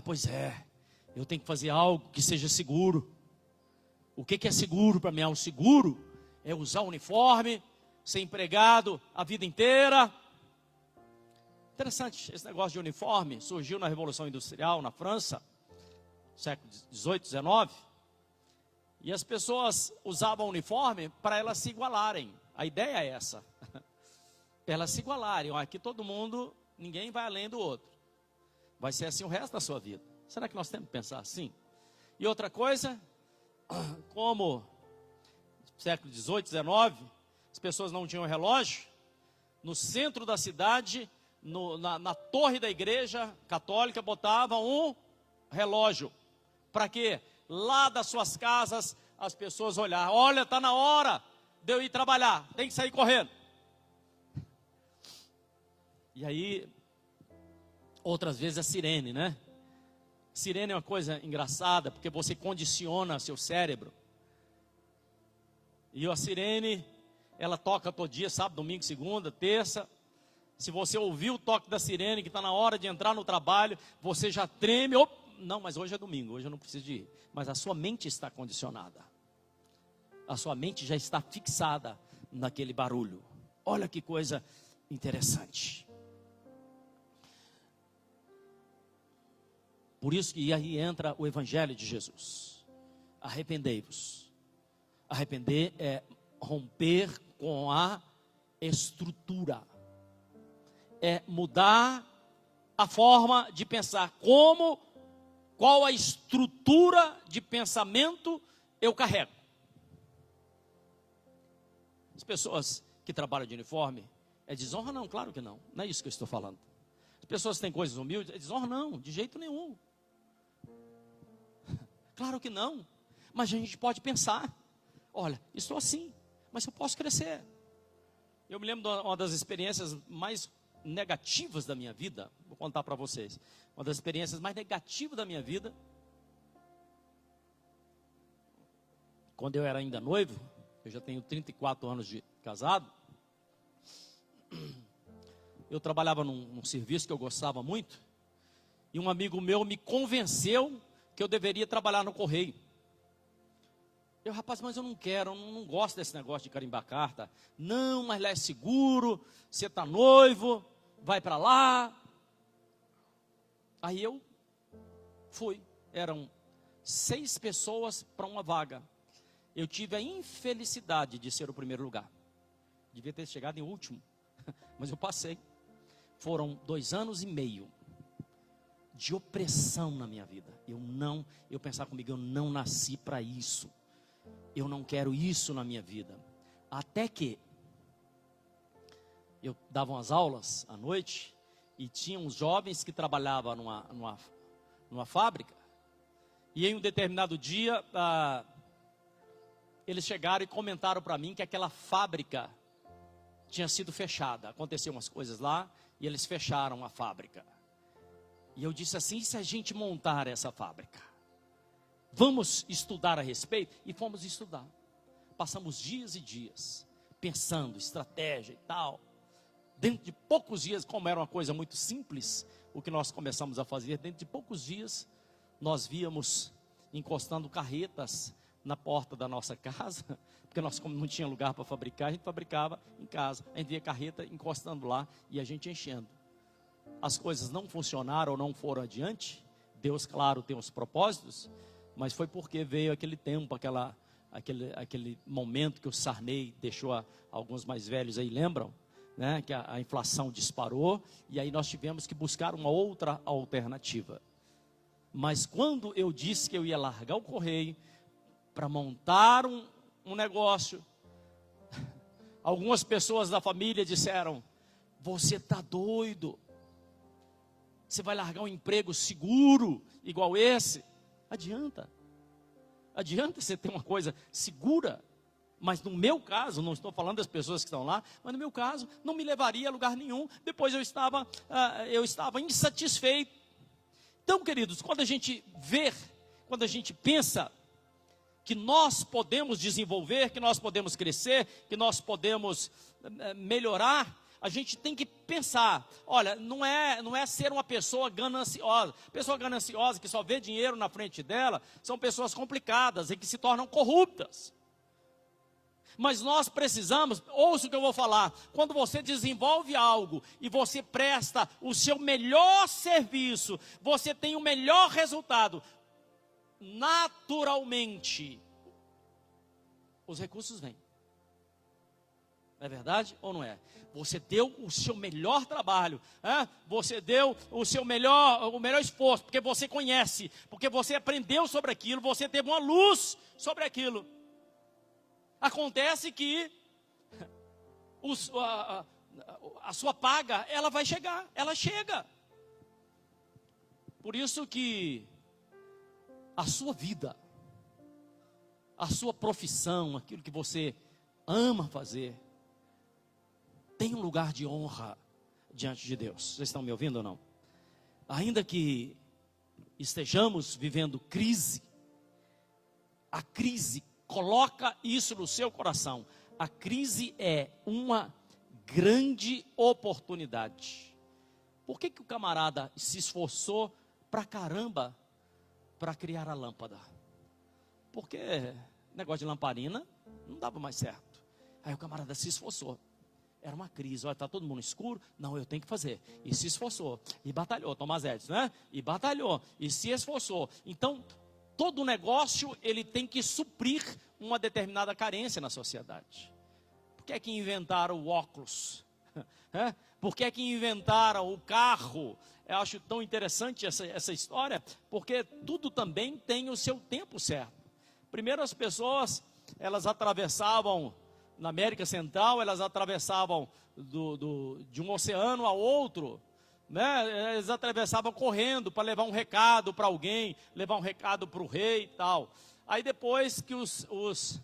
pois é, eu tenho que fazer algo que seja seguro. O que é seguro para mim? O seguro é usar o uniforme, ser empregado a vida inteira. Interessante, esse negócio de uniforme surgiu na Revolução Industrial, na França, século 18, 19. E as pessoas usavam uniforme para elas se igualarem. A ideia é essa. Elas se igualarem. Aqui todo mundo, ninguém vai além do outro. Vai ser assim o resto da sua vida. Será que nós temos que pensar assim? E outra coisa, como século 18, 19, as pessoas não tinham relógio, no centro da cidade, na torre da igreja católica, botavam um relógio. Para quê? Lá das suas casas, as pessoas olhar. Olha, está na hora de eu ir trabalhar. Tem que sair correndo. E aí, outras vezes a sirene, né? Sirene é uma coisa engraçada, porque você condiciona seu cérebro. E a sirene, ela toca todo dia, sábado, domingo, segunda, terça. Se você ouvir o toque da sirene, que está na hora de entrar no trabalho, você já treme. Não, mas hoje é domingo, hoje eu não preciso de ir. Mas a sua mente está condicionada. A sua mente já está fixada naquele barulho. Olha que coisa interessante. Por isso que aí entra o Evangelho de Jesus. Arrependei-vos. Arrepender é romper com a estrutura. É mudar a forma de pensar. Qual a estrutura de pensamento eu carrego? As pessoas que trabalham de uniforme, é desonra? Não, claro que não. Não é isso que eu estou falando. As pessoas que têm coisas humildes, é desonra? Não, de jeito nenhum. Claro que não. Mas a gente pode pensar. Olha, estou assim, mas eu posso crescer. Eu me lembro de uma das experiências mais negativas da minha vida. Vou contar para vocês. Uma das experiências mais negativas da minha vida. Quando eu era ainda noivo, eu já tenho 34 anos de casado. Eu trabalhava num serviço que eu gostava muito. E um amigo meu me convenceu que eu deveria trabalhar no correio. Rapaz, mas eu não quero, eu não gosto desse negócio de carimbar carta. Não, mas lá é seguro, você está noivo, vai para lá. Aí eu fui. Eram 6 pessoas para uma vaga. Eu tive a infelicidade de ser o primeiro lugar. Devia ter chegado em último, mas eu passei. Foram 2 anos e meio de opressão na minha vida. Eu pensava comigo, eu não nasci para isso. Eu não quero isso na minha vida. Até que eu dava umas aulas à noite e tinha uns jovens que trabalhavam numa fábrica. E em um determinado dia, eles chegaram e comentaram para mim que aquela fábrica tinha sido fechada. Aconteceu umas coisas lá e eles fecharam a fábrica. E eu disse assim, e se a gente montar essa fábrica? Vamos estudar a respeito? E fomos estudar. Passamos dias e dias pensando, estratégia e tal. dentro de poucos dias, como era uma coisa muito simples, o que nós começamos a fazer, dentro de poucos dias, nós víamos encostando carretas na porta da nossa casa, porque nós, como não tinha lugar para fabricar, a gente fabricava em casa. A gente via carreta encostando lá e a gente enchendo. As coisas não funcionaram ou não foram adiante. Deus, claro, tem os propósitos, mas foi porque veio aquele tempo, aquele momento que o Sarney deixou alguns mais velhos aí, lembram? Né? Que a inflação disparou e aí nós tivemos que buscar uma outra alternativa. Mas quando eu disse que eu ia largar o correio para montar um negócio, algumas pessoas da família disseram: você está doido? Você vai largar um emprego seguro igual esse? Adianta você ter uma coisa segura. Mas no meu caso, não estou falando das pessoas que estão lá, mas no meu caso, não me levaria a lugar nenhum. Depois eu estava insatisfeito. Então, queridos, quando a gente pensa que nós podemos desenvolver, que nós podemos crescer, que nós podemos melhorar, a gente tem que pensar, olha, não é ser uma pessoa gananciosa. Pessoa gananciosa que só vê dinheiro na frente dela, são pessoas complicadas e que se tornam corruptas. Mas nós precisamos, ouça o que eu vou falar, quando você desenvolve algo e você presta o seu melhor serviço, você tem o melhor resultado, naturalmente, os recursos vêm. Não é verdade ou não é? Você deu o seu melhor trabalho, você deu o melhor esforço, porque você conhece, porque você aprendeu sobre aquilo, você teve uma luz sobre aquilo. Acontece que a sua paga, ela vai chegar, ela chega. Por isso que a sua vida, a sua profissão, aquilo que você ama fazer, tem um lugar de honra diante de Deus. Vocês estão me ouvindo ou não? Ainda que estejamos vivendo crise, a crise coloca isso no seu coração. A crise é uma grande oportunidade. Por que o camarada se esforçou pra caramba para criar a lâmpada? Porque negócio de lamparina não dava mais certo. Aí o camarada se esforçou. Era uma crise, olha, está todo mundo escuro, não, eu tenho que fazer. E se esforçou, e batalhou, Thomas Edison, né? E batalhou, e se esforçou. Então, todo negócio, ele tem que suprir uma determinada carência na sociedade. Por que é que inventaram o óculos? Por que é que inventaram o carro? Eu acho tão interessante essa história, porque tudo também tem o seu tempo certo. Primeiro as pessoas, elas atravessavam, na América Central, elas atravessavam de um oceano a outro, né? Eles atravessavam correndo para levar um recado para alguém, levar um recado para o rei e tal. Aí depois que os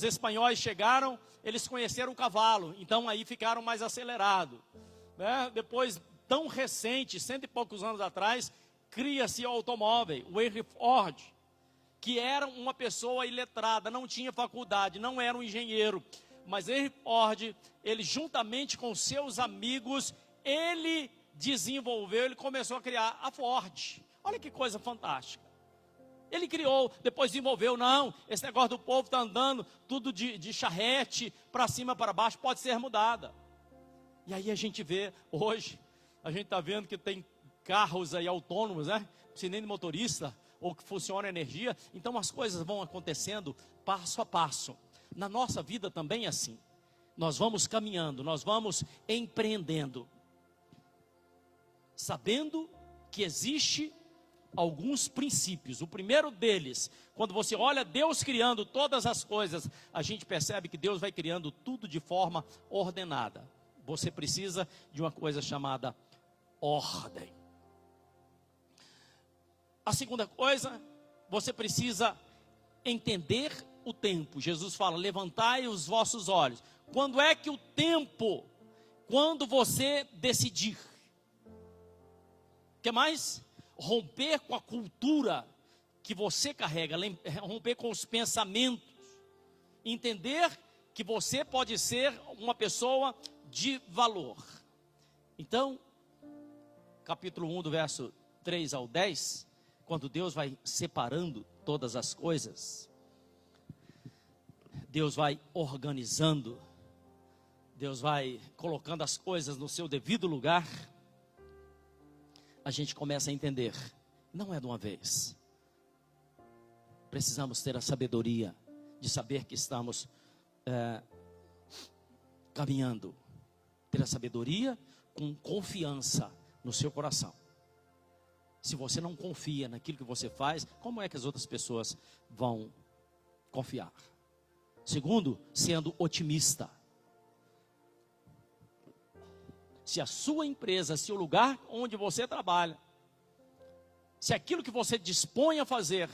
espanhóis chegaram, eles conheceram o cavalo, então aí ficaram mais acelerados, né? Depois, tão recente, 100 e poucos anos atrás, cria-se o automóvel, o Henry Ford, que era uma pessoa iletrada, não tinha faculdade, não era um engenheiro, mas Henry Ford, ele juntamente com seus amigos, ele desenvolveu, ele começou a criar a Ford. Olha que coisa fantástica. Ele criou, depois desenvolveu, não, esse negócio do povo está andando, tudo de charrete, para cima, para baixo, pode ser mudada. E aí a gente vê, hoje, a gente está vendo que tem carros aí autônomos, né? Não precisa nem de motorista, ou que funciona a energia. Então as coisas vão acontecendo passo a passo. Na nossa vida também é assim. Nós vamos caminhando, nós vamos empreendendo, sabendo que existe alguns princípios. O primeiro deles, quando você olha Deus criando todas as coisas, a gente percebe que Deus vai criando tudo de forma ordenada. Você precisa de uma coisa chamada ordem. A segunda coisa, você precisa entender o tempo. Jesus fala, levantai os vossos olhos. Quando é que o tempo? Quando você decidir. O que mais? Romper com a cultura que você carrega, romper com os pensamentos. Entender que você pode ser uma pessoa de valor. Então, capítulo 1, do verso 3 ao 10, quando Deus vai separando todas as coisas, Deus vai organizando, Deus vai colocando as coisas no seu devido lugar, a gente começa a entender, não é de uma vez. Precisamos ter a sabedoria de saber que estamos caminhando. Ter a sabedoria com confiança no seu coração. Se você não confia naquilo que você faz, como é que as outras pessoas vão confiar? Segundo, sendo otimista. Se a sua empresa, se o lugar onde você trabalha, se aquilo que você dispõe a fazer,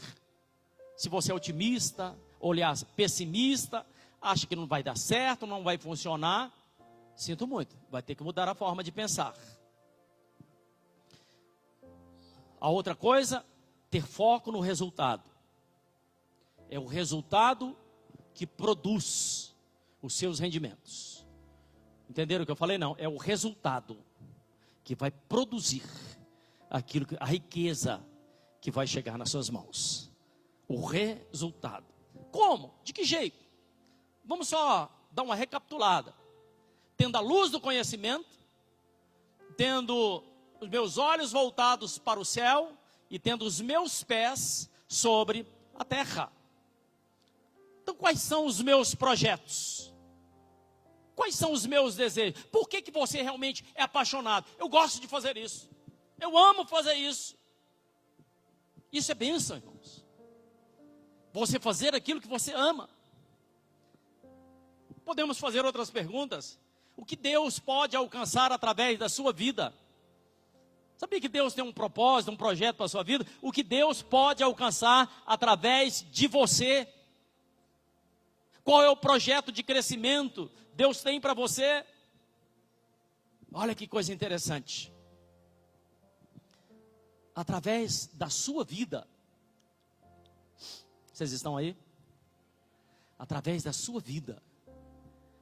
se você é otimista, ou aliás, pessimista, acha que não vai dar certo, não vai funcionar, sinto muito, vai ter que mudar a forma de pensar. A outra coisa, ter foco no resultado. É o resultado que produz os seus rendimentos. Entenderam o que eu falei? Não, é o resultado que vai produzir a riqueza que vai chegar nas suas mãos. O resultado. Como? De que jeito? Vamos só dar uma recapitulada. Tendo a luz do conhecimento, tendo os meus olhos voltados para o céu e tendo os meus pés sobre a terra. Então, quais são os meus projetos? Quais são os meus desejos? Por que você realmente é apaixonado? Eu gosto de fazer isso. Eu amo fazer isso. Isso é bênção, irmãos. Você fazer aquilo que você ama. Podemos fazer outras perguntas. O que Deus pode alcançar através da sua vida? Sabia que Deus tem um propósito, um projeto para a sua vida? O que Deus pode alcançar através de você? Qual é o projeto de crescimento Deus tem para você? Olha que coisa interessante. Através da sua vida, vocês estão aí? Através da sua vida,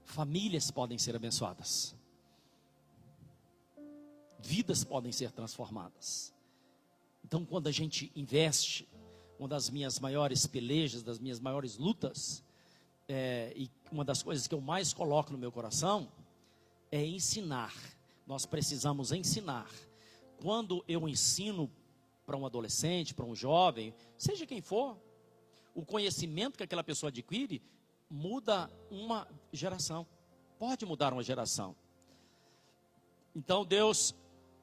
famílias podem ser abençoadas. Vidas podem ser transformadas. Então, quando a gente investe, uma das minhas maiores pelejas, das minhas maiores lutas, e uma das coisas que eu mais coloco no meu coração, é ensinar. Nós precisamos ensinar. Quando eu ensino para um adolescente, para um jovem, seja quem for, o conhecimento que aquela pessoa adquire, muda uma geração. Pode mudar uma geração. Então Deus,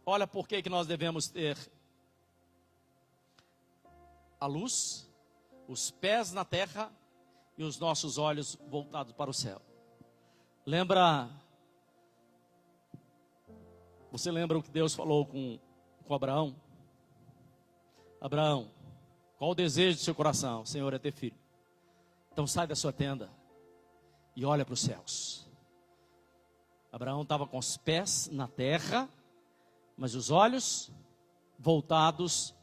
olha por que nós devemos ter a luz, os pés na terra e os nossos olhos voltados para o céu. Você lembra o que Deus falou com Abraão? Abraão, qual o desejo do seu coração? Senhor, é ter filho. Então sai da sua tenda e olha para os céus. Abraão estava com os pés na terra, mas os olhos voltados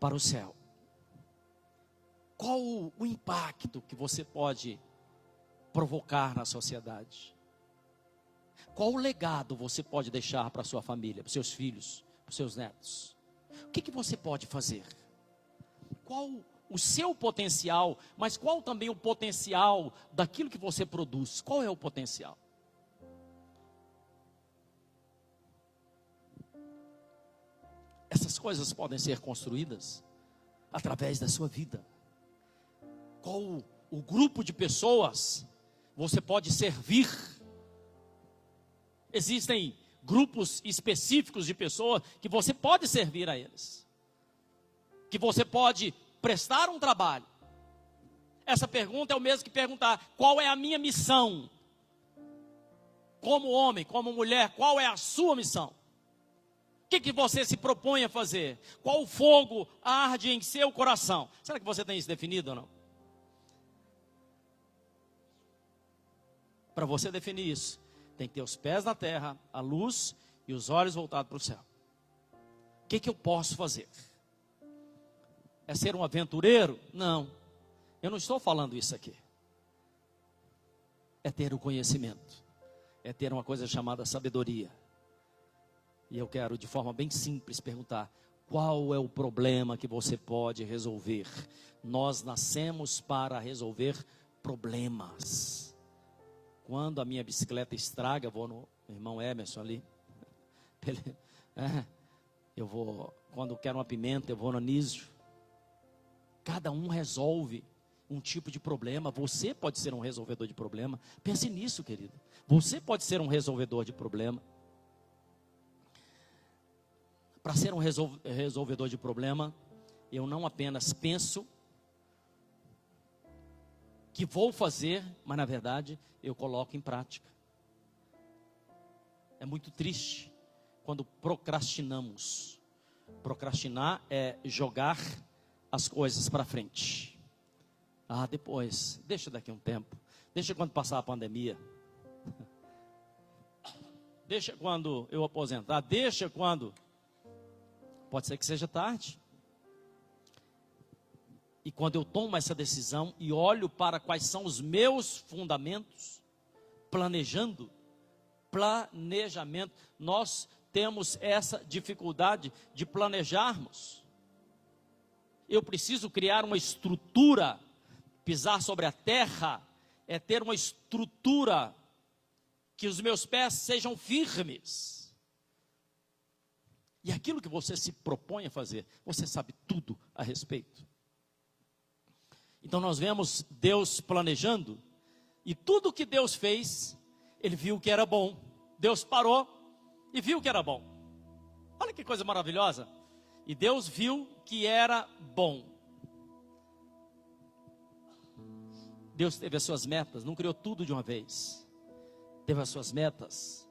para o céu. Qual o impacto que você pode provocar na sociedade? Qual o legado você pode deixar para a sua família, para os seus filhos, para os seus netos? O que você pode fazer? Qual o seu potencial, mas qual também o potencial daquilo que você produz? Qual é o potencial? Essas coisas podem ser construídas através da sua vida. Qual o grupo de pessoas você pode servir? Existem grupos específicos de pessoas que você pode servir a eles, que você pode prestar um trabalho. Essa pergunta é o mesmo que perguntar: qual é a minha missão? Como homem, como mulher, qual é a sua missão? O que você se propõe a fazer? Qual fogo arde em seu coração? Será que você tem isso definido ou não? Para você definir isso, tem que ter os pés na terra, a luz e os olhos voltados para o céu. O que eu posso fazer? É ser um aventureiro? Não, eu não estou falando isso aqui. É ter o conhecimento, é ter uma coisa chamada sabedoria. E eu quero, de forma bem simples, perguntar: qual é o problema que você pode resolver? Nós nascemos para resolver problemas. Quando a minha bicicleta estraga, eu vou no irmão Emerson ali. Eu vou, quando quero uma pimenta, eu vou no Anísio. Cada um resolve um tipo de problema. Você pode ser um resolvedor de problema. Pense nisso, querido. Você pode ser um resolvedor de problema. Para ser um resolvedor de problema, eu não apenas penso que vou fazer, mas na verdade eu coloco em prática. É muito triste quando procrastinamos. Procrastinar é jogar as coisas para frente. Depois, deixa daqui um tempo, deixa quando passar a pandemia, deixa quando eu aposentar, deixa quando, pode ser que seja tarde. E quando eu tomo essa decisão e olho para quais são os meus fundamentos, planejamento, nós temos essa dificuldade de planejarmos. Eu preciso criar uma estrutura. Pisar sobre a terra é ter uma estrutura que os meus pés sejam firmes. E aquilo que você se propõe a fazer, você sabe tudo a respeito. Então nós vemos Deus planejando, e tudo que Deus fez, Ele viu que era bom. Deus parou e viu que era bom. Olha que coisa maravilhosa. E Deus viu que era bom. Deus teve as suas metas, não criou tudo de uma vez. Teve as suas metas,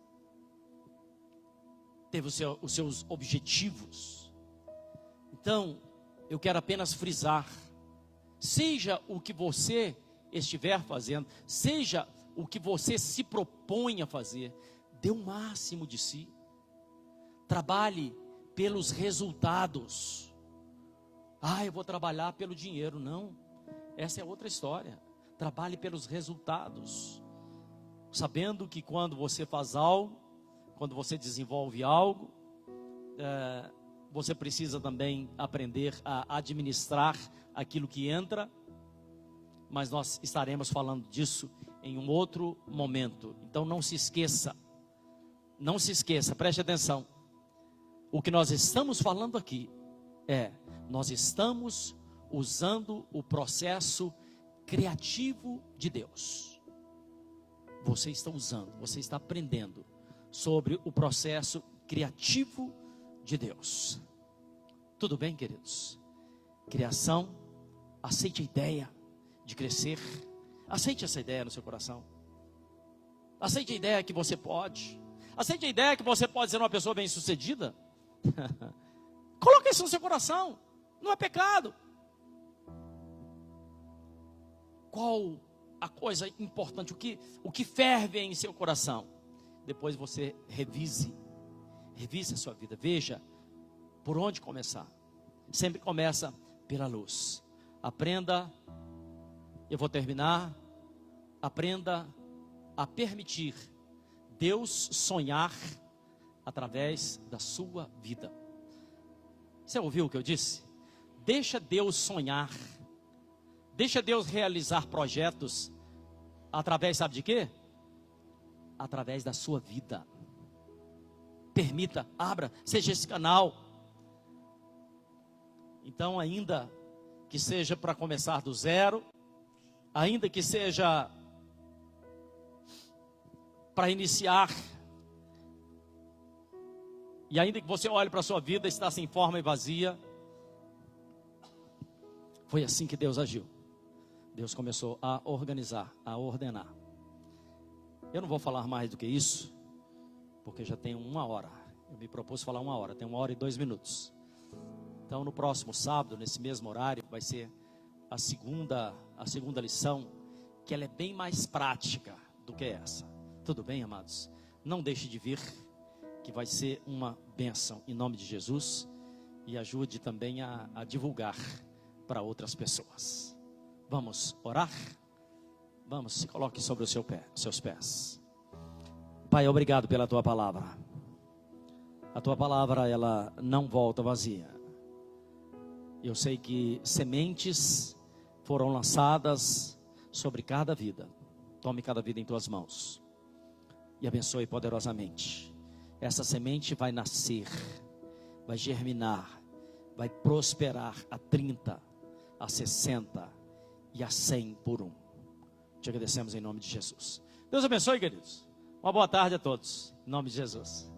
teve os seus objetivos. Então, eu quero apenas frisar: seja o que você estiver fazendo, seja o que você se propõe a fazer, dê o máximo de si. Trabalhe pelos resultados. Eu vou trabalhar pelo dinheiro. Não, essa é outra história. Trabalhe pelos resultados, sabendo que quando você faz algo, quando você desenvolve algo, você precisa também aprender a administrar aquilo que entra, mas nós estaremos falando disso em um outro momento. Então não se esqueça, preste atenção. O que nós estamos falando aqui nós estamos usando o processo criativo de Deus. Você está usando, você está aprendendo sobre o processo criativo de Deus. Tudo bem, queridos? Criação, aceite a ideia de crescer. Aceite essa ideia no seu coração. Aceite a ideia que você pode. Aceite a ideia que você pode ser uma pessoa bem-sucedida. Coloque isso no seu coração. Não é pecado. Qual a coisa importante, o que ferve em seu coração? Depois você revise a sua vida, veja por onde começar. Sempre começa pela luz. Aprenda, eu vou terminar, aprenda a permitir Deus sonhar através da sua vida. Você ouviu o que eu disse? Deixa Deus sonhar. Deixa Deus realizar projetos através, sabe de quê? Através da sua vida. Permita, abra, seja esse canal. Então, ainda que seja para começar do zero, ainda que seja para iniciar, e ainda que você olhe para a sua vida, está sem forma e vazia, foi assim que Deus agiu. Deus começou a organizar, a ordenar. Eu não vou falar mais do que isso, porque já tenho 1 hora. Eu me propus falar 1 hora, tem 1 hora e 2 minutos. Então no próximo sábado, nesse mesmo horário, vai ser a segunda lição, que ela é bem mais prática do que essa. Tudo bem, amados? Não deixe de vir, que vai ser uma bênção, em nome de Jesus. E ajude também a divulgar para outras pessoas. Vamos orar? Vamos, se coloque sobre o seus pés. Pai, obrigado pela tua palavra. A tua palavra, ela não volta vazia. Eu sei que sementes foram lançadas sobre cada vida. Tome cada vida em tuas mãos e abençoe poderosamente. Essa semente vai nascer, vai germinar, vai prosperar a 30, a 60 e a 100 por um. Te agradecemos em nome de Jesus. Deus abençoe, queridos. Uma boa tarde a todos, em nome de Jesus.